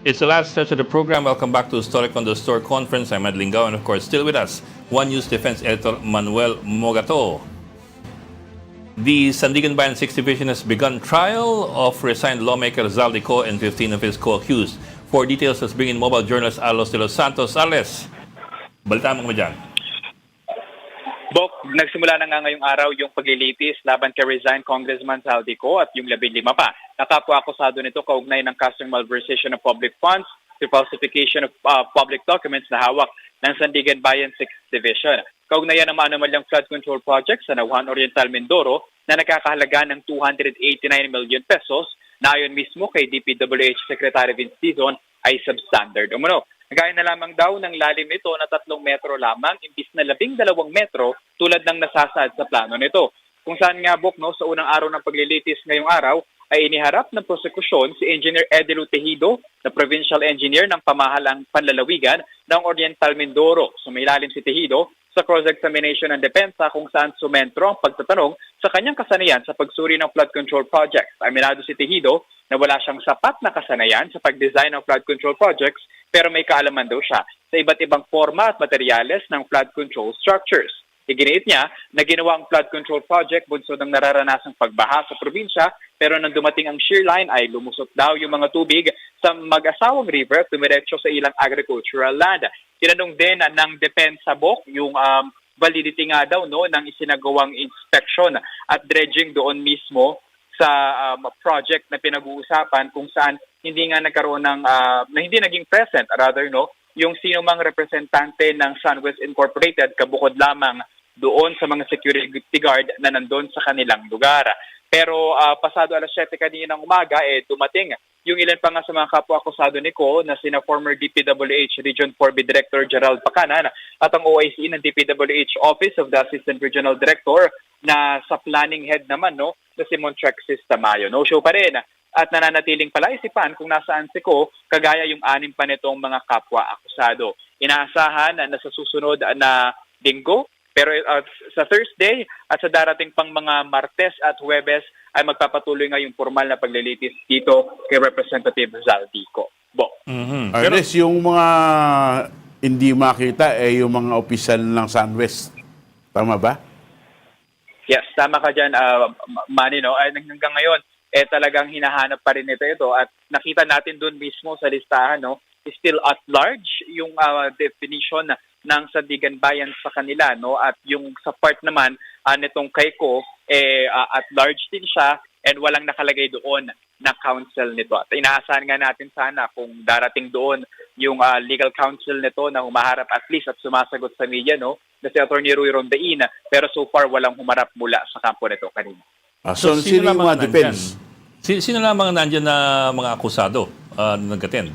It's the last stretch of the program. Welcome back to Historic on the Store Conference. I'm Ed Lingao, and of course, still with us, One News Defense Editor Manuel Mogato. The Sandigan Bayan 6th Division has begun trial of resigned lawmaker Zaldico and 15 of his co-accused. For details, let's bring in mobile journalist Alos de los Santos. Ales, balita mo kami dyan. Bok, nagsimula na nga ngayong araw yung paglilitis laban kay resigned Congressman Zaldico at yung 15 pa. Nakapwa-akusado nito kaugnay ng kasong malversation of public funds through falsification of public documents na hawak ng Sandigan Bayan 6th Division. Kaugnayan ng maanumalyang flood control project sa Nauhan Oriental, Mindoro na nakakahalaga ng 289 million pesos na ayon mismo kay DPWH Secretary Vince Dizon ay substandard. Umano, gaya na lamang daw ng lalim ito na 3 metro lamang imbis na 12 metro tulad ng nasasaad sa plano nito. Kung saan nga Bok, no, sa unang araw ng paglilitis ngayong araw ay iniharap ng prosekusyon si Engineer Edelo Tejido na provincial engineer ng pamahalang panlalawigan ng Oriental Mindoro. Sumilalim si Tejido sa cross-examination ng depensa kung saan sumentro ang pagtatanong sa kanyang kasanayan sa pagsuri ng flood control projects. Aminado si Tejido na wala siyang sapat na kasanayan sa pag-design ng flood control projects pero may kaalaman daw siya sa iba't ibang forma at materyales ng flood control structures. Iginiit niya na ginawa ang flood control project bunsod ng nararanasang pagbaha sa probinsya pero nang dumating ang shear line ay lumusot daw yung mga tubig sa mag-asawang river at dumiretso sa ilang agricultural land. Tinanong din ng depensa Bok yung validity nga daw no ng isinagawang inspection at dredging doon mismo sa project na pinag-uusapan kung saan hindi nga nagkaroon ng na hindi naging present rather no yung sino mang representante ng SunWest Incorporated kabukod lamang doon sa mga security guard na nandun sa kanilang lugar. Pero pasado alas 7 kaninang umaga, dumating yung ilan pa nga sa mga kapwa-akusado ni Ko na sina former DPWH Region 4B Director Gerald Pacanan at ang OIC ng DPWH Office of the Assistant Regional Director na sa planning head naman no na si Montrexis Tamayo. No show pa rin at nananatiling palaisipan kung nasaan si Ko kagaya yung 6 pa nitong mga kapwa-akusado. Inaasahan na sa susunod na linggo pero sa Thursday at sa darating pang mga Martes at Huwebes ay magpapatuloy nga yung formal na paglilitis dito kay Representative Zaldico. Bo. Ernest, yung mga hindi makita yung mga opisyal ng SunWest. Tama ba? Yes, tama ka dyan, Manny. No? Hanggang ngayon, talagang hinahanap pa rin ito at nakita natin doon mismo sa listahan, no? Still at large yung definition ng Sandigan Bayan sa kanila, no? At yung sa part naman nitong Kayko, at large din siya and walang nakalagay doon na counsel nito. At inaasahan nga natin sana kung darating doon yung legal counsel nito na humaharap at least at sumasagot sa media, no? Na si Atty. Roy Rondain, pero so far walang humarap mula sa kampo nito kanina. So, sino yung mga defense? Sino lamang nandyan na mga akusado na nag-attend?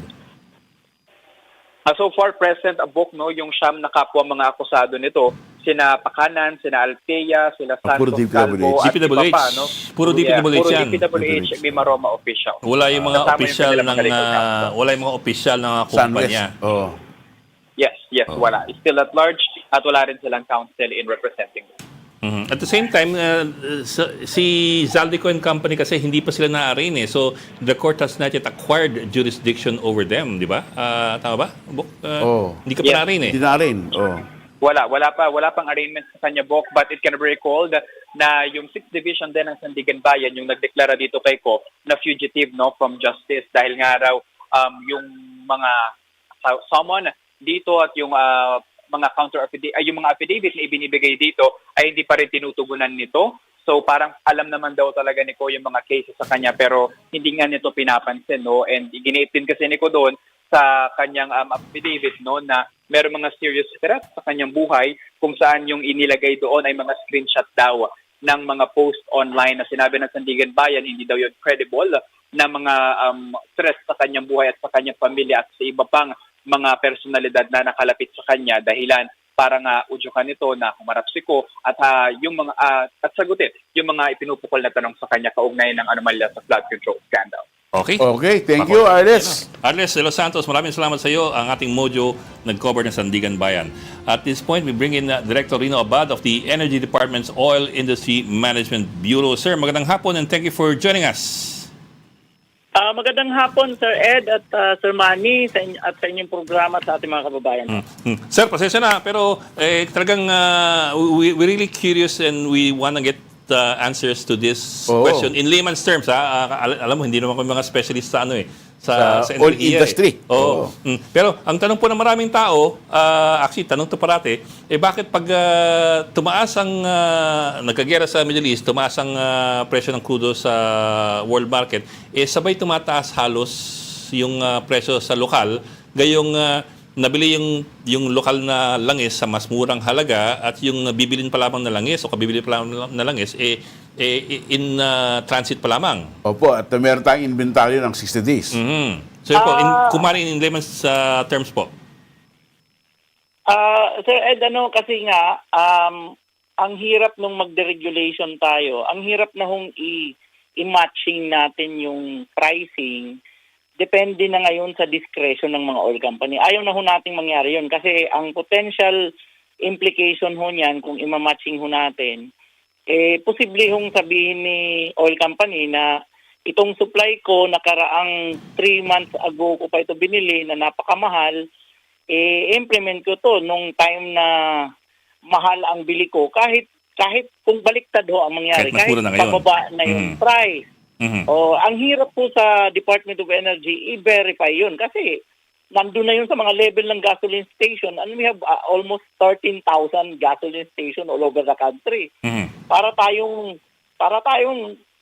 So far present abok, no, yung siyam na kapwa mga akusado nito, sina Pakanan, sina Altea, sila Puro Santos DPWH. Calvo at iba DPWH. pa, no? Puro DPWH yan. Puro DPWH, may Maroma official. Wala yung mga Kasama opisyal kanilang ng mga legal counsel. wala yung mga opisyal ng Sunwest. kumpanya. Oh. Yes, wala. Still at large at wala rin silang counsel in representing them. Mhm. At the same time, si Zaldico and Company kasi hindi pa sila na-arraign eh. So, the court has not yet acquired jurisdiction over them, di ba? Tama ba? Bok? Hindi ka pa Yes. na-arraign eh. Hindi na rin. Oh. Wala pang arraignment sa kanya, Bok, but it can be recalled na yung 6th Division din ng Sandigan Bayan, yung nagdeklara dito kay Ko na fugitive, no, from justice dahil nga raw yung mga summon dito at yung mga yung mga affidavit na ibinibigay dito ay hindi pa rin tinutugunan nito. So parang alam naman daw talaga ni Ko yung mga cases sa kanya pero hindi nga nito pinapansin, no, and iginiit din kasi ni Ko doon sa kanyang affidavit, no, na meron mga serious threat sa kanyang buhay kung saan yung inilagay doon ay mga screenshot daw ng mga post online na sinabi ng Sandigan Bayan, hindi daw yun credible na mga threat sa kanyang buhay at sa kanyang pamilya at sa iba pang mga personalidad na nakalapit sa kanya dahilan para nga udyukan nito na humarap si Ko at yung mga at sagutin yung mga ipinupukol na tanong sa kanya kaugnay ng anomalya sa flood control scandal. Okay? Okay, thank you, Arles. Arles de Los Santos, maraming salamat sa iyo. Ang ating Mojo nag-cover ng Sandigan Bayan. At this point, we bring in Director Rino Abad of the Energy Department's Oil Industry Management Bureau. Sir, magandang hapon and thank you for joining us. Magandang hapon, Sir Ed at Sir Manny at sa inyong programa sa ating mga kababayan. Sir, pasensya na, pero talagang we really curious and we want to get answers to this question in layman's terms. Alam mo, hindi naman kami mga specialist sa sa oil enerhiya, industry. Oo. Pero ang tanong po ng maraming tao, actually tanong to parati, bakit pag tumaas ang nagkagera sa Middle East, tumaas ang presyo ng crudo sa world market, sabay tumataas halos yung presyo sa lokal, gayong nabili yung lokal na langis sa mas murang halaga at yung bibilin pa lamang na langis o kabibili pa lamang na langis in transit pa lamang. Opo, at meron tayong inventory ng 60 days. So po, kumari in layman's terms po. Sir Ed, kasi nga, ang hirap nung mag-deregulation tayo, ang hirap na hong i-matching natin yung pricing. Depende na ngayon sa discretion ng mga oil company. Ayaw na ho nating mangyari yun kasi ang potential implication ho niyan kung ima-matching ho natin, posible hong sabihin ni oil company na itong supply ko nakaraang 3 months ago ko pa ito binili na napakamahal, implement ko to nung time na mahal ang bili ko kahit kung baliktad ho ang mangyari, kahit pababa na yung price. Ang hirap po sa Department of Energy i-verify yun kasi nandun na yun sa mga level ng gasoline station and we have almost 13,000 gasoline station all over the country. Para tayong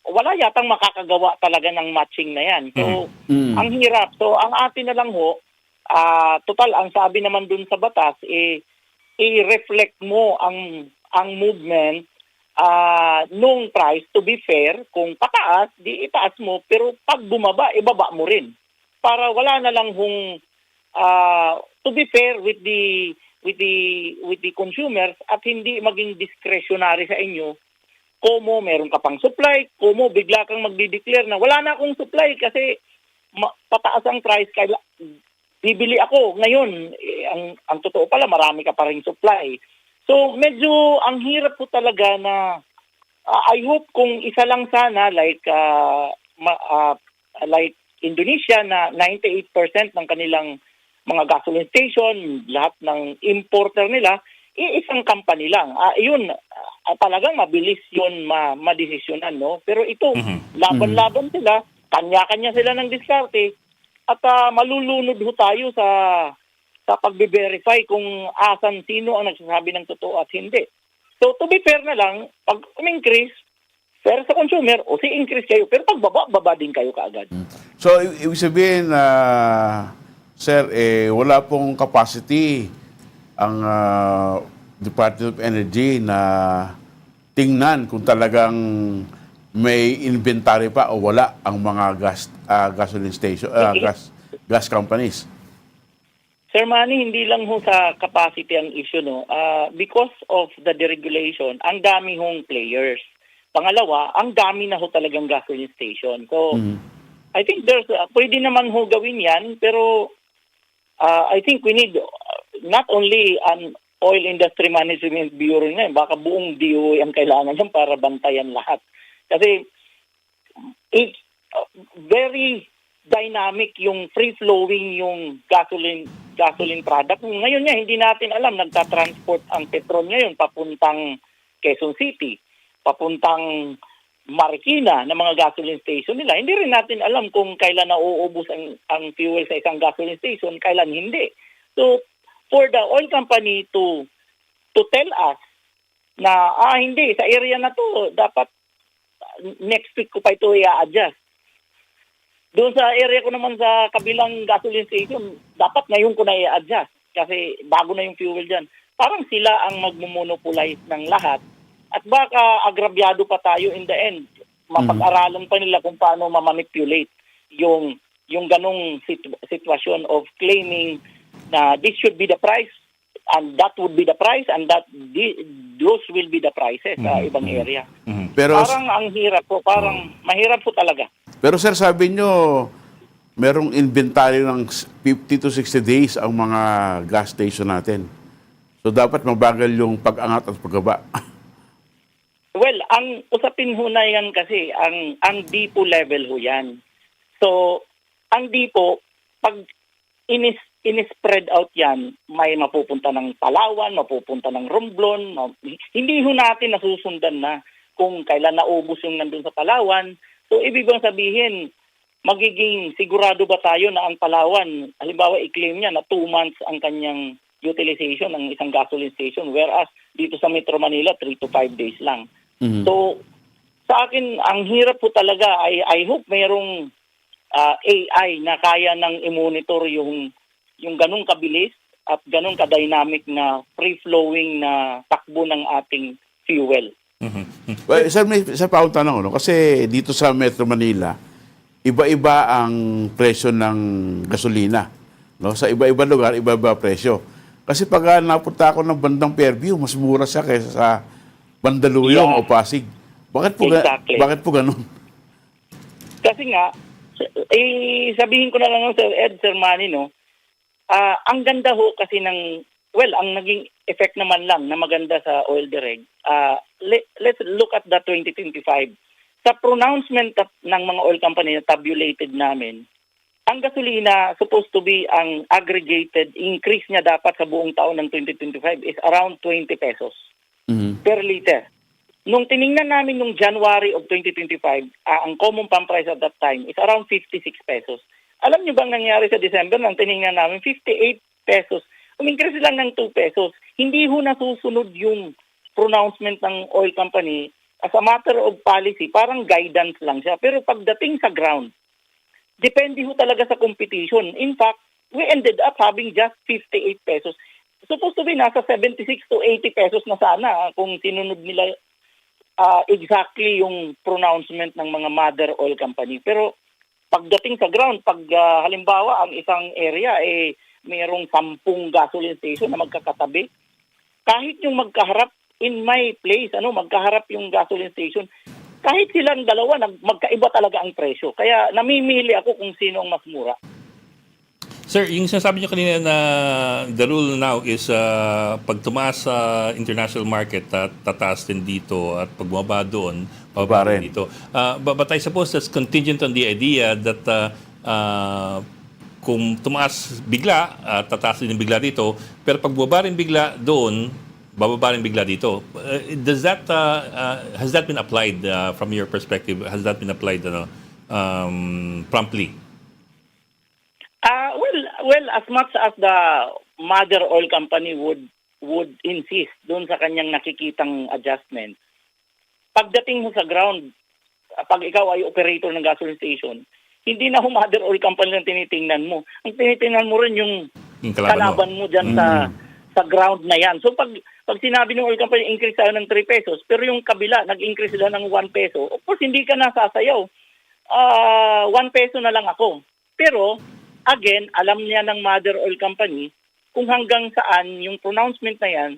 wala yatang makakagawa talaga ng matching na yan. So, ang hirap. So, ang atin na lang ho, total, ang sabi naman dun sa batas, i-reflect mo ang movement nung price to be fair. Kung pataas, di itaas mo, pero pag bumaba, ibaba mo rin. Para wala na lang hong to be fair with the consumers at hindi maging discretionary sa inyo. Kumo meron ka pang supply, kumo bigla kang magdi-declare na wala na akong supply kasi pataas ang price, kaya bibili ako ngayon. Ang totoo pala, marami ka pa ring supply. So medyo ang hirap po talaga na I hope kung isa lang sana like Indonesia na 98% ng kanilang mga gasoline station, lahat ng importer nila, isang company lang. Yun, talagang mabilis yun madesisyonan, no? Pero ito, laban-laban sila, kanya-kanya sila ng diskarte, at malulunod ho tayo sa sa pagbe-verify kung asan sino ang nagsasabi ng totoo at hindi. So to be fair na lang, pag um-increase, fair sa consumer, o si-increase kayo, pero pag baba din kayo kaagad. So, ibig sabihin, sir, wala pong capacity ang Department of Energy na tingnan kung talagang may inventory pa o wala ang mga gasoline station, gas companies. Sir Manny, hindi lang ho sa capacity ang issue, no? Because of the deregulation, ang dami hong players. Pangalawa, ang dami na ho talagang gasoline station. So, I think pwede naman ho gawin yan, pero I think we need not only an Oil Industry Management Bureau na, baka buong DOE ang kailangan yan para bantayan lahat. Kasi it's very dynamic yung free-flowing yung gasoline product. Ngayon nga, hindi natin alam, nagtatransport ang petrol ngayon papuntang Quezon City, papuntang Marikina na mga gasoline station nila. Hindi rin natin alam kung kailan nauubos ang fuel sa isang gasoline station, kailan hindi. So, for the oil company to tell us na, hindi, sa area na to, dapat next week ko pa ito i-adjust. Doon sa area ko naman sa kabilang gasoline station, dapat ngayon ko na i-adjust kasi bago na yung fuel dyan. Parang sila ang magmumonopolize ng lahat at baka agrabyado pa tayo in the end. Mapag-aralan pa nila kung paano mamanipulate yung ganong sitwasyon of claiming na this should be the price and that would be the price and that those will be the prices sa ibang area. Pero, parang ang hirap po, parang mahirap po talaga. pero sir, sabi nyo, merong inventory ng 50 to 60 days ang mga gas station natin. So dapat mabagal yung pag-angat at pagbaba. Well, ang usapin ho na yan kasi, ang depot level ho yan. So, ang depot, pag in-spread out yan, may mapupunta ng Palawan, mapupunta ng Romblon. Hindi ho natin nasusundan na kung kailan naubos yung nandun sa Palawan. So, ibig bang sabihin, magiging sigurado ba tayo na ang Palawan, halimbawa i-claim niya na 2 months ang kanyang utilization ng isang gasoline station, whereas dito sa Metro Manila, 3 to 5 days lang. So, sa akin, ang hirap po talaga, I hope mayroong AI na kaya nang i-monitor yung ganung kabilis at ganung ka-dynamic na free-flowing na takbo ng ating fuel. Well, sir, may isa pa akong tanong, no? Kasi dito sa Metro Manila, iba-iba ang presyo ng gasolina. No? Sa iba-iba lugar, iba-iba presyo. Kasi pag napunta ako ng bandang Fairview, mas mura siya kaysa sa Mandaluyong o Pasig. Bakit po ganun? Kasi nga, sabihin ko na lang Sir Ed, Sir Manny, no? Ang ganda ho kasi ng, ang naging effect naman lang na maganda sa oil direct. Let's look at the 2025. Sa pronouncement ng mga oil company na tabulated namin, ang gasolina supposed to be ang aggregated increase niya dapat sa buong taon ng 2025 is around 20 pesos per liter. Nung tiningnan namin nung January of 2025, ang common pump price at that time is around 56 pesos. Alam niyo bang nangyari sa December nang tiningnan namin 58 pesos? Umingkrease lang ng 2 pesos. Hindi ho nasusunod yung pronouncement ng oil company as a matter of policy. Parang guidance lang siya. Pero pagdating sa ground, depende ho talaga sa competition. In fact, we ended up having just 58 pesos. Supposed to be nasa 76 to 80 pesos na sana kung sinunod nila exactly yung pronouncement ng mga mother oil company. Pero pagdating sa ground, pag halimbawa ang isang area mayroong 10 gasoline station na magkakatabi, kahit yung magkaharap in my place, magkaharap yung gasoline station, kahit silang dalawa, magkaiba talaga ang presyo. Kaya namimili ako kung sino ang mas mura. Sir, yung sinasabi niyo kanina na the rule now is pag tumaas sa international market, tataas din dito at pag bumaba doon, bababa rin dito. But I suppose that's contingent on the idea that kung tumaas bigla, tataas din bigla dito, pero pag bumaba rin bigla doon, bababa rin bigla dito. Does that has that been applied from your perspective? Has that been applied promptly? Well, as much as the mother oil company would insist doon sa kanyang nakikitang adjustment. Pagdating mo sa ground, pag ikaw ay operator ng gasoline station, hindi na mother oil company lang tinitingnan mo. Ang tinitingnan mo rin yung Yung kalaban mo. mo dyan sa ground na yan. So pag sinabi ng oil company, increase tayo ng 3 pesos, pero yung kabila, nag-increase sila ng 1 peso, of course, hindi ka nasasayaw. 1 peso na lang ako. Pero, again, alam niya ng mother oil company kung hanggang saan yung pronouncement na yan,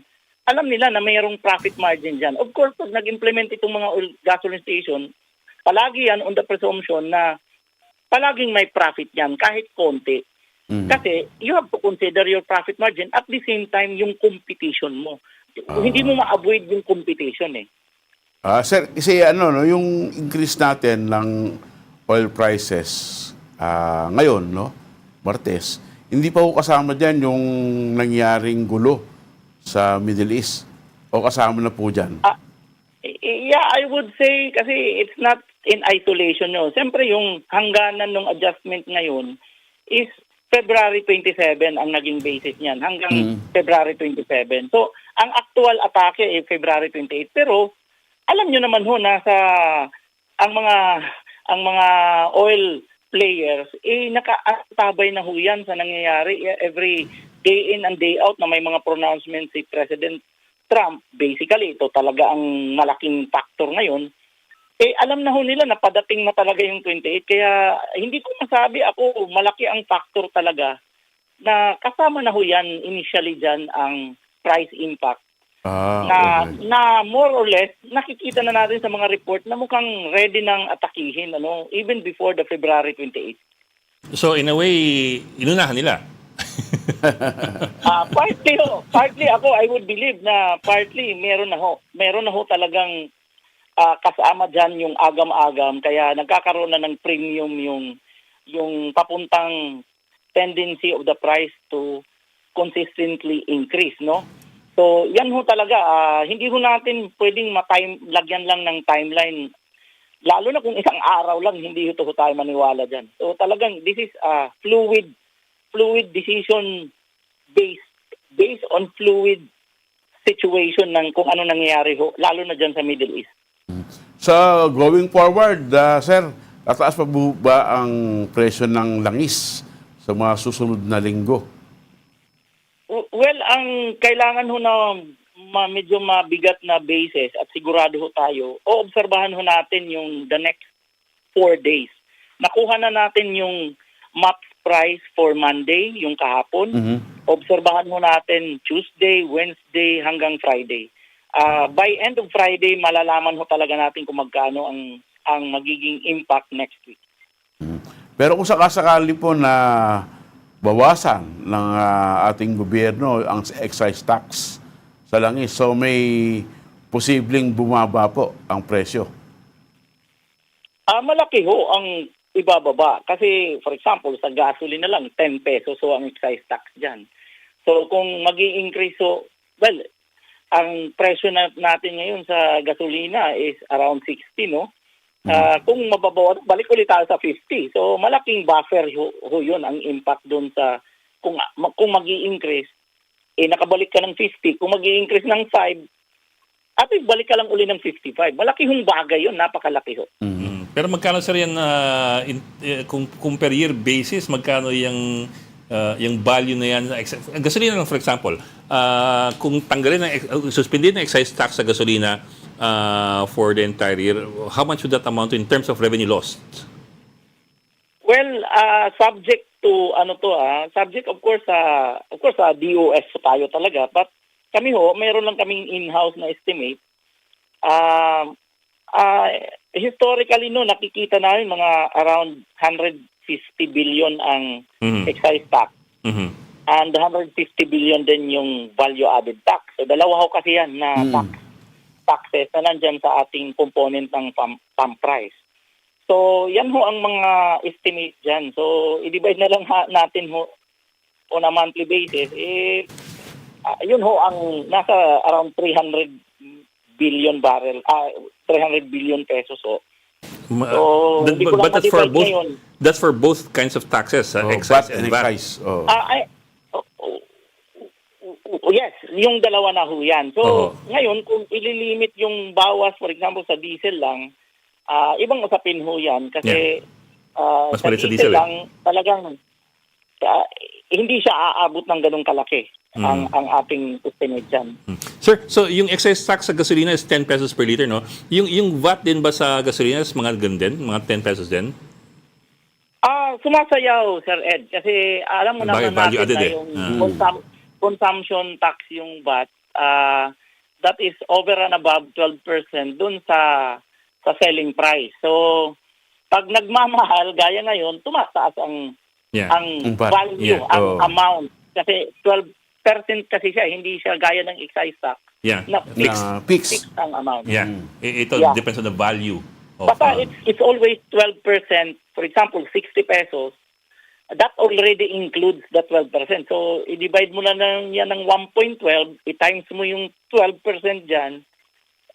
alam nila na mayroong profit margin dyan. Of course, pag nag-implement itong mga gasoline station, palagi yan on the presumption na palaging may profit yan, kahit konti. Kasi you have to consider your profit margin at the same time yung competition mo. Hindi mo ma-avoid yung competition eh. Sir, kasi yung increase natin ng oil prices ngayon, no, Martes, hindi pa po kasama dyan yung nangyaring gulo sa Middle East. O kasama na po dyan? Yeah, I would say kasi it's not in isolation. No. Siyempre yung hangganan ng adjustment ngayon is February 27 ang naging basis niyan hanggang February 27. So, ang actual atake ay February 28. Pero alam niyo naman ho nasa ang mga oil players nakatabay na ho yan sa nangyayari every day in and day out na may mga pronouncements si President Trump. Basically, ito talaga ang malaking factor ngayon. Alam na ho nila na padating na talaga yung 28. Kaya hindi ko masabi ako, malaki ang factor talaga na kasama na ho yan initially dyan ang price impact. Na more or less, nakikita na natin sa mga report na mukhang ready nang atakihin, even before the February 28. So in a way, inunahan nila. Partly ako, I would believe na partly meron na ho talagang kasama dyan yung agam-agam, kaya nagkakaroon na ng premium yung papuntang tendency of the price to consistently increase, no? So, yan ho talaga, hindi ho natin pwedeng lagyan lang ng timeline, lalo na kung isang araw lang, hindi ho tayo maniwala dyan. So, talagang this is a fluid decision based on fluid situation ng kung ano nangyayari ho, lalo na dyan sa Middle East. So, going forward, sir, tataas pa ba ang presyo ng langis sa mga susunod na linggo? Well, ang kailangan ho na medyo mabigat na basis at sigurado ho tayo, obserbahan ho natin yung the next 4 days. Nakuha na natin yung MAPS price for Monday, yung kahapon. Obserbahan ho natin Tuesday, Wednesday hanggang Friday. By end of Friday, malalaman ho talaga natin kung magkano ang magiging impact next week. Pero kung sakasakali po na bawasan ng ating gobyerno ang excise tax sa langis, so may posibleng bumaba po ang presyo. Malaki ho ang ibababa. Kasi, for example, sa gasoline na lang, 10 pesos so ang excise tax dyan. So, kung mag-i-increase ho, well, ang presyo natin ngayon sa gasolina is around 60, no? Kung mababawa, balik ulit tayo sa 50. So, malaking buffer ho yun ang impact doon sa, kung mag-i-increase, nakabalik ka ng 50. Kung mag-i-increase ng 5, at balik ka lang uli ng 55. Malaki hong bagay yun, napakalaki ho. Pero magkano sir yan, kung per year basis, magkano yung value na yan? Gasolina lang, for example, kung tanggalin, suspended na excise tax sa gasolina for the entire year, how much would that amount to in terms of revenue lost? Well, subject to subject of course sa DOS tayo talaga, but kami ho, mayroon lang kaming in-house na estimate. Historically nakikita namin mga around 150 billion ang excise tax. And 150 billion din yung value added tax. So dalawa ho kasi yan na taxes na nandyan sa ating component ng pump price. So yan ho ang mga estimate dyan. So i-divide na lang natin ho on a monthly basis. Yun ho ang nasa around 300 billion pesos ho. But that's for both kinds of taxes, excise and VAT. Excise. Yes, yung dalawa na ho yan. So, Oo. ngayon, kung ililimit yung bawas, for example, sa diesel lang, ibang usapin ho yan. Kasi Mas sa malit sa diesel diesel, eh. lang, talagang hindi siya aabot ng ganong kalaki ang ating estimate dyan. Sir, so yung excise tax sa gasolina is 10 pesos per liter, no? Yung VAT din ba sa gasolina is mga ganun din? Mga 10 pesos din? Sumasayaw, Sir Ed, kasi alam mo Bagay, naman value natin added, na eh. yung consumption tax yung VAT, that is over and above 12% dun sa selling price. So, pag nagmamahal, gaya ngayon, tumataas ang Yeah. ang VAT. value, Yeah. ang Oo. amount. Kasi 12% kasi siya, hindi siya gaya ng excise tax Yeah. na Fixed. fixed ang amount. Yeah. Ito Yeah. depends on the value of Basta it's always 12%. For example, 60 pesos. That already includes the 12%. So, i-divide mo na yan ng 1.12, i-times mo yung 12% dyan,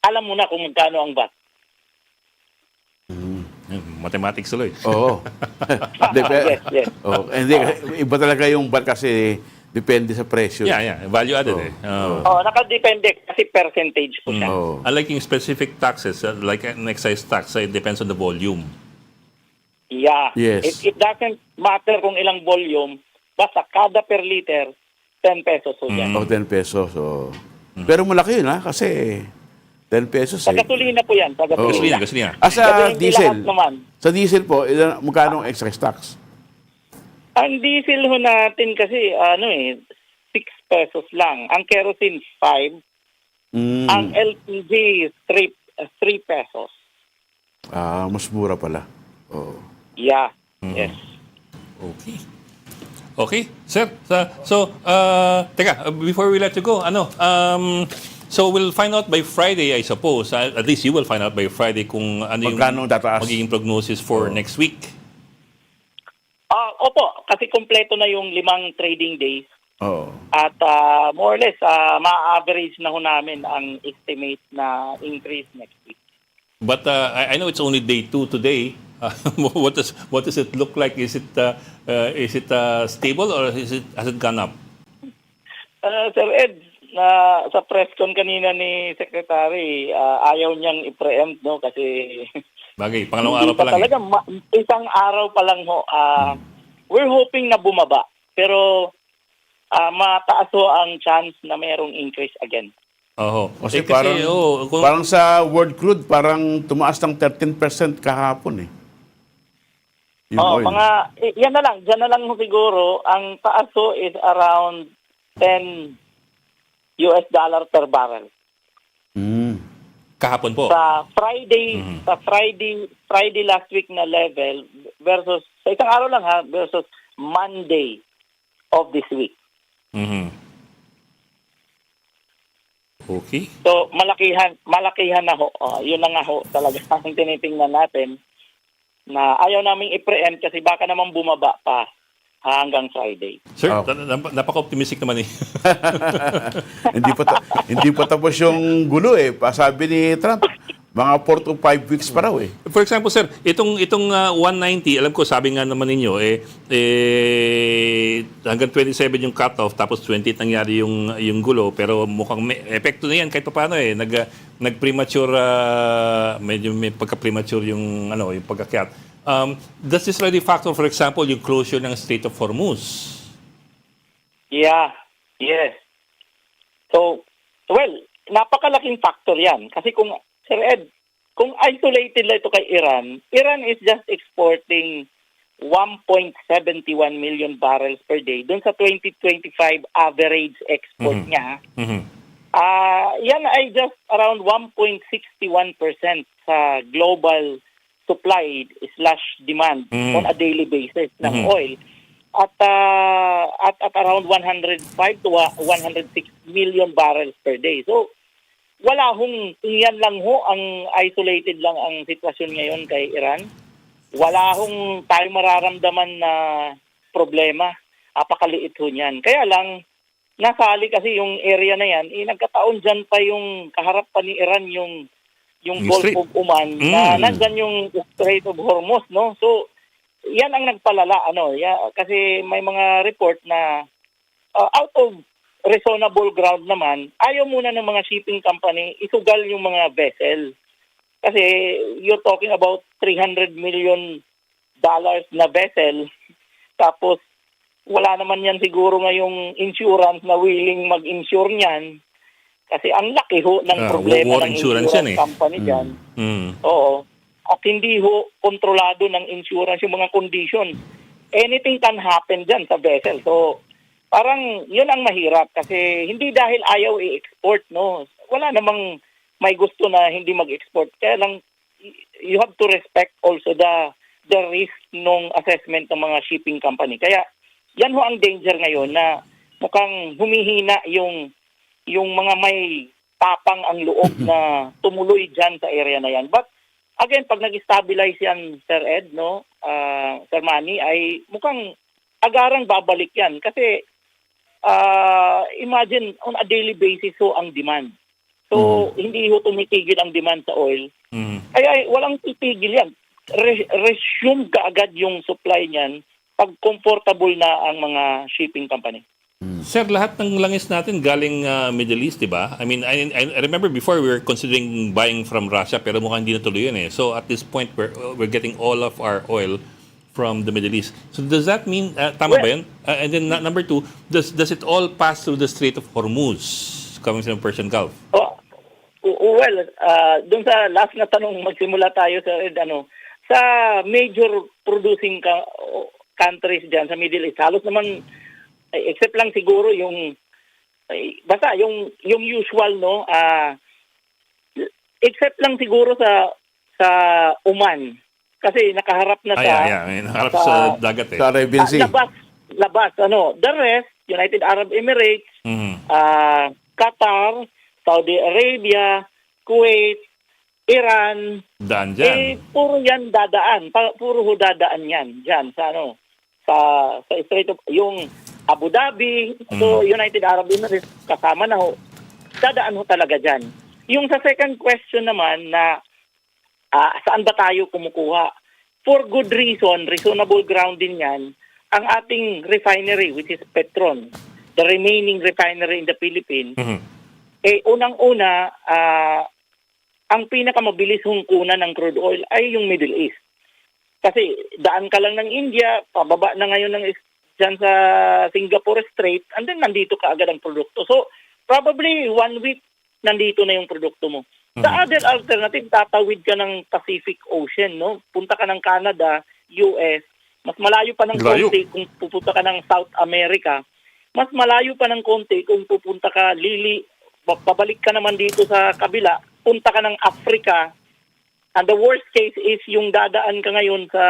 alam mo na kung magkano ang VAT. mathematics tuloy. Oo. Yes. Oh, hindi, iba talaga yung VAT kasi depende sa presyo. Yeah. Value added eh. Nakadepende kasi percentage po siya. Oo. Unlike yung specific taxes, like an excise tax, it depends on the volume. Yeah. Yes. It doesn't matter kung ilang volume, basta kada per liter, 10 pesos po yan. O 10 pesos. So. Pero malaki yun kasi 10 pesos Sa gasolina po yan. Sa gasolina. Gasolina. Sa Kasi hindi diesel, lahat naman. sa diesel po, magkano ang excise tax? Ang diesel ho natin kasi, 6 pesos lang. Ang kerosene, 5. Ang LPG, 3 pesos. Mas mura pala. Oh. Yeah. Yes. Okay, sir. Teka, before we let you go, so we'll find out by Friday, I suppose. At least you will find out by Friday kung ano yung Magkano tataas? magiging prognosis for next week. Opo, kasi kompleto na yung 5 trading days. Oo. At more or less, ma-average na ho namin ang estimate na increase next week. But I know it's only day 2 today. What does it look like? Is it stable or has it gone up? Sir Ed, sa press con kanina ni Secretary, ayaw niyang i-preempt, no? Kasi Bagay, pangalawang araw pa lang. talaga, isang araw pa lang ho. We're hoping na bumaba. Pero mataas ho ang chance na mayroong increase again. Oho. Kasi parang sa world crude, parang tumaas ng 13% kahapon eh. Yung oil. Yan na lang. Diyan na lang ho siguro. Ang taas ho is around $10 per barrel. Kahapon po. Sa Friday last week na level versus, sa isang araw lang ha, versus Monday of this week. Okay. So, malakihan na ho. Yun na nga ho talaga ang tinitingnan natin na ayaw naming i-preempt kasi baka naman bumaba pa hanggang Friday. Sir, napaka-optimistic naman eh. hindi pa tapos yung gulo eh. Sabi ni Trump, mga 4 to 5 weeks pa raw eh. For example, sir, itong 190, alam ko sabi nga naman ninyo hanggang 27 yung cutoff tapos 28 nangyari yung gulo pero mukhang may epekto na yan kahit paano eh nag-premature medyo may pagka-premature yung pagkakyat. Does this really factor, for example, yung closure ng Strait of Hormuz? Yeah. Yes. So, napakalaking factor yan kasi kung Sir Ed, kung isolated lang ito kay Iran is just exporting 1.71 million barrels per day dun sa 2025 average export niya. Yan ay just around 1.61% sa global supply/demand on a daily basis ng oil. At around 105 to 106 million barrels per day. So, wala yan lang ho, ang isolated lang ang sitwasyon ngayon kay Iran. Wala tayo mararamdaman na problema. Apakaliit ho niyan. Kaya lang, nasali kasi yung area na yan, nagkataon dyan pa yung kaharap pa ni Iran yung Gulf of Oman na nandyan yung Strait of Hormuz, no? So, yan ang nagpalala, kasi may mga report na out of reasonable ground naman, ayaw muna ng mga shipping company isugal yung mga vessel. Kasi you're talking about $300 million na vessel, tapos wala naman yan siguro ngayong insurance na willing mag-insure niyan. Kasi ang laki ho ng problema war ng insurance insurance yan eh. company dyan. Oo. At hindi ho kontrolado ng insurance yung mga condition. Anything can happen dyan sa vessel. So, parang yun ang mahirap kasi hindi dahil ayaw i-export, no? Wala namang may gusto na hindi mag-export. Kaya lang, you have to respect also the risk nung assessment ng mga shipping company. Kaya, yan ho ang danger ngayon na mukhang humihina yung mga may tapang ang loob na tumuloy dyan sa area na yan. But again, pag nag-stabilize yan, Sir Ed, no, Sir Manny, ay mukhang agarang babalik yan. Kasi imagine, on a daily basis ho ang demand. So, hindi ho tumitigil ang demand sa oil. Kaya walang titigil yan. Resume kaagad yung supply niyan pag comfortable na ang mga shipping company. Sir, lahat ng langis natin galing Middle East, di ba? I mean, I remember before we were considering buying from Russia pero mukhang hindi natuloy yun eh. So at this point, we're getting all of our oil from the Middle East. So does that mean, tama ba yun? And then number two, does it all pass through the Strait of Hormuz coming from Persian Gulf? Well, dun sa last na tanong, magsimula tayo sa sa major producing countries dyan sa Middle East. Halos naman, except lang siguro yung basta yung usual, no, except lang siguro sa Oman kasi nakaharap na nakaharap sa dagat eh. Sa Arabian Sea. Labas the rest, United Arab Emirates, Qatar, Saudi Arabia, Kuwait, Iran, Daan dyan. puro yan dadaan, puro ho dadaan yan dyan sa sa Strait of yung Abu Dhabi, so United Arab Emirates, kasama na ho. Dadaan ho talaga dyan. Yung sa second question naman na saan ba tayo kumukuha? For good reason, reasonable ground din yan, ang ating refinery, which is Petron, the remaining refinery in the Philippines, unang-una, ang pinakamabilis hungkunan ng crude oil ay yung Middle East. Kasi daan ka lang ng India, pababa na ngayon ng dyan sa Singapore Strait, and then nandito ka agad ang produkto. So, probably 1 week nandito na yung produkto mo. The other alternative, tatawid ka ng Pacific Ocean, no? Punta ka ng Canada, US, mas malayo pa ng konti kung pupunta ka ng South America, mas malayo pa ng konti kung pupunta ka pabalik ka naman dito sa kabila, punta ka ng Africa, and the worst case is yung dadaan ka ngayon sa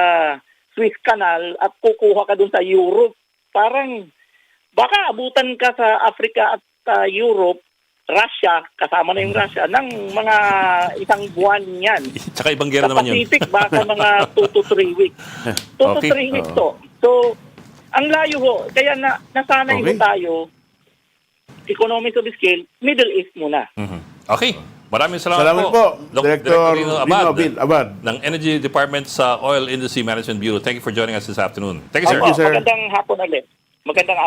Suez Canal at kukuha ka dun sa Europe. Parang baka abutan ka sa Africa at Europe, Russia, kasama na yung Russia, ng mga isang buwan yan. Tsaka ibang gera naman yun. Sa Pacific, baka mga 2 to 3 weeks. 2 to 3 weeks to. So, ang layo ho. Kaya nasanay ho tayo, economies of scale, Middle East muna. Okay. Maraming salamat po. Director Lino Abad ng Energy Department sa Oil Industry Management Bureau. Thank you for joining us this afternoon. Thank you, sir. Thank you, sir. Magandang hapon ulit. Magandang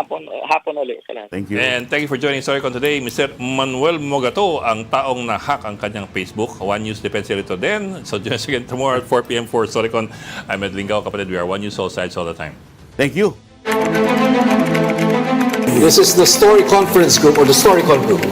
hapon ulit. Salamat. Thank you. And thank you for joining Storycon today, Mr. Manuel Mogato, ang taong na-hack ang kanyang Facebook. One News Depensa rito din. So join us again tomorrow at 4 p.m. for Storycon. I'm Ed Lingao, kapatid. We are One News all sides all the time. Thank you. This is the Story Conference Group or the Storycon Group.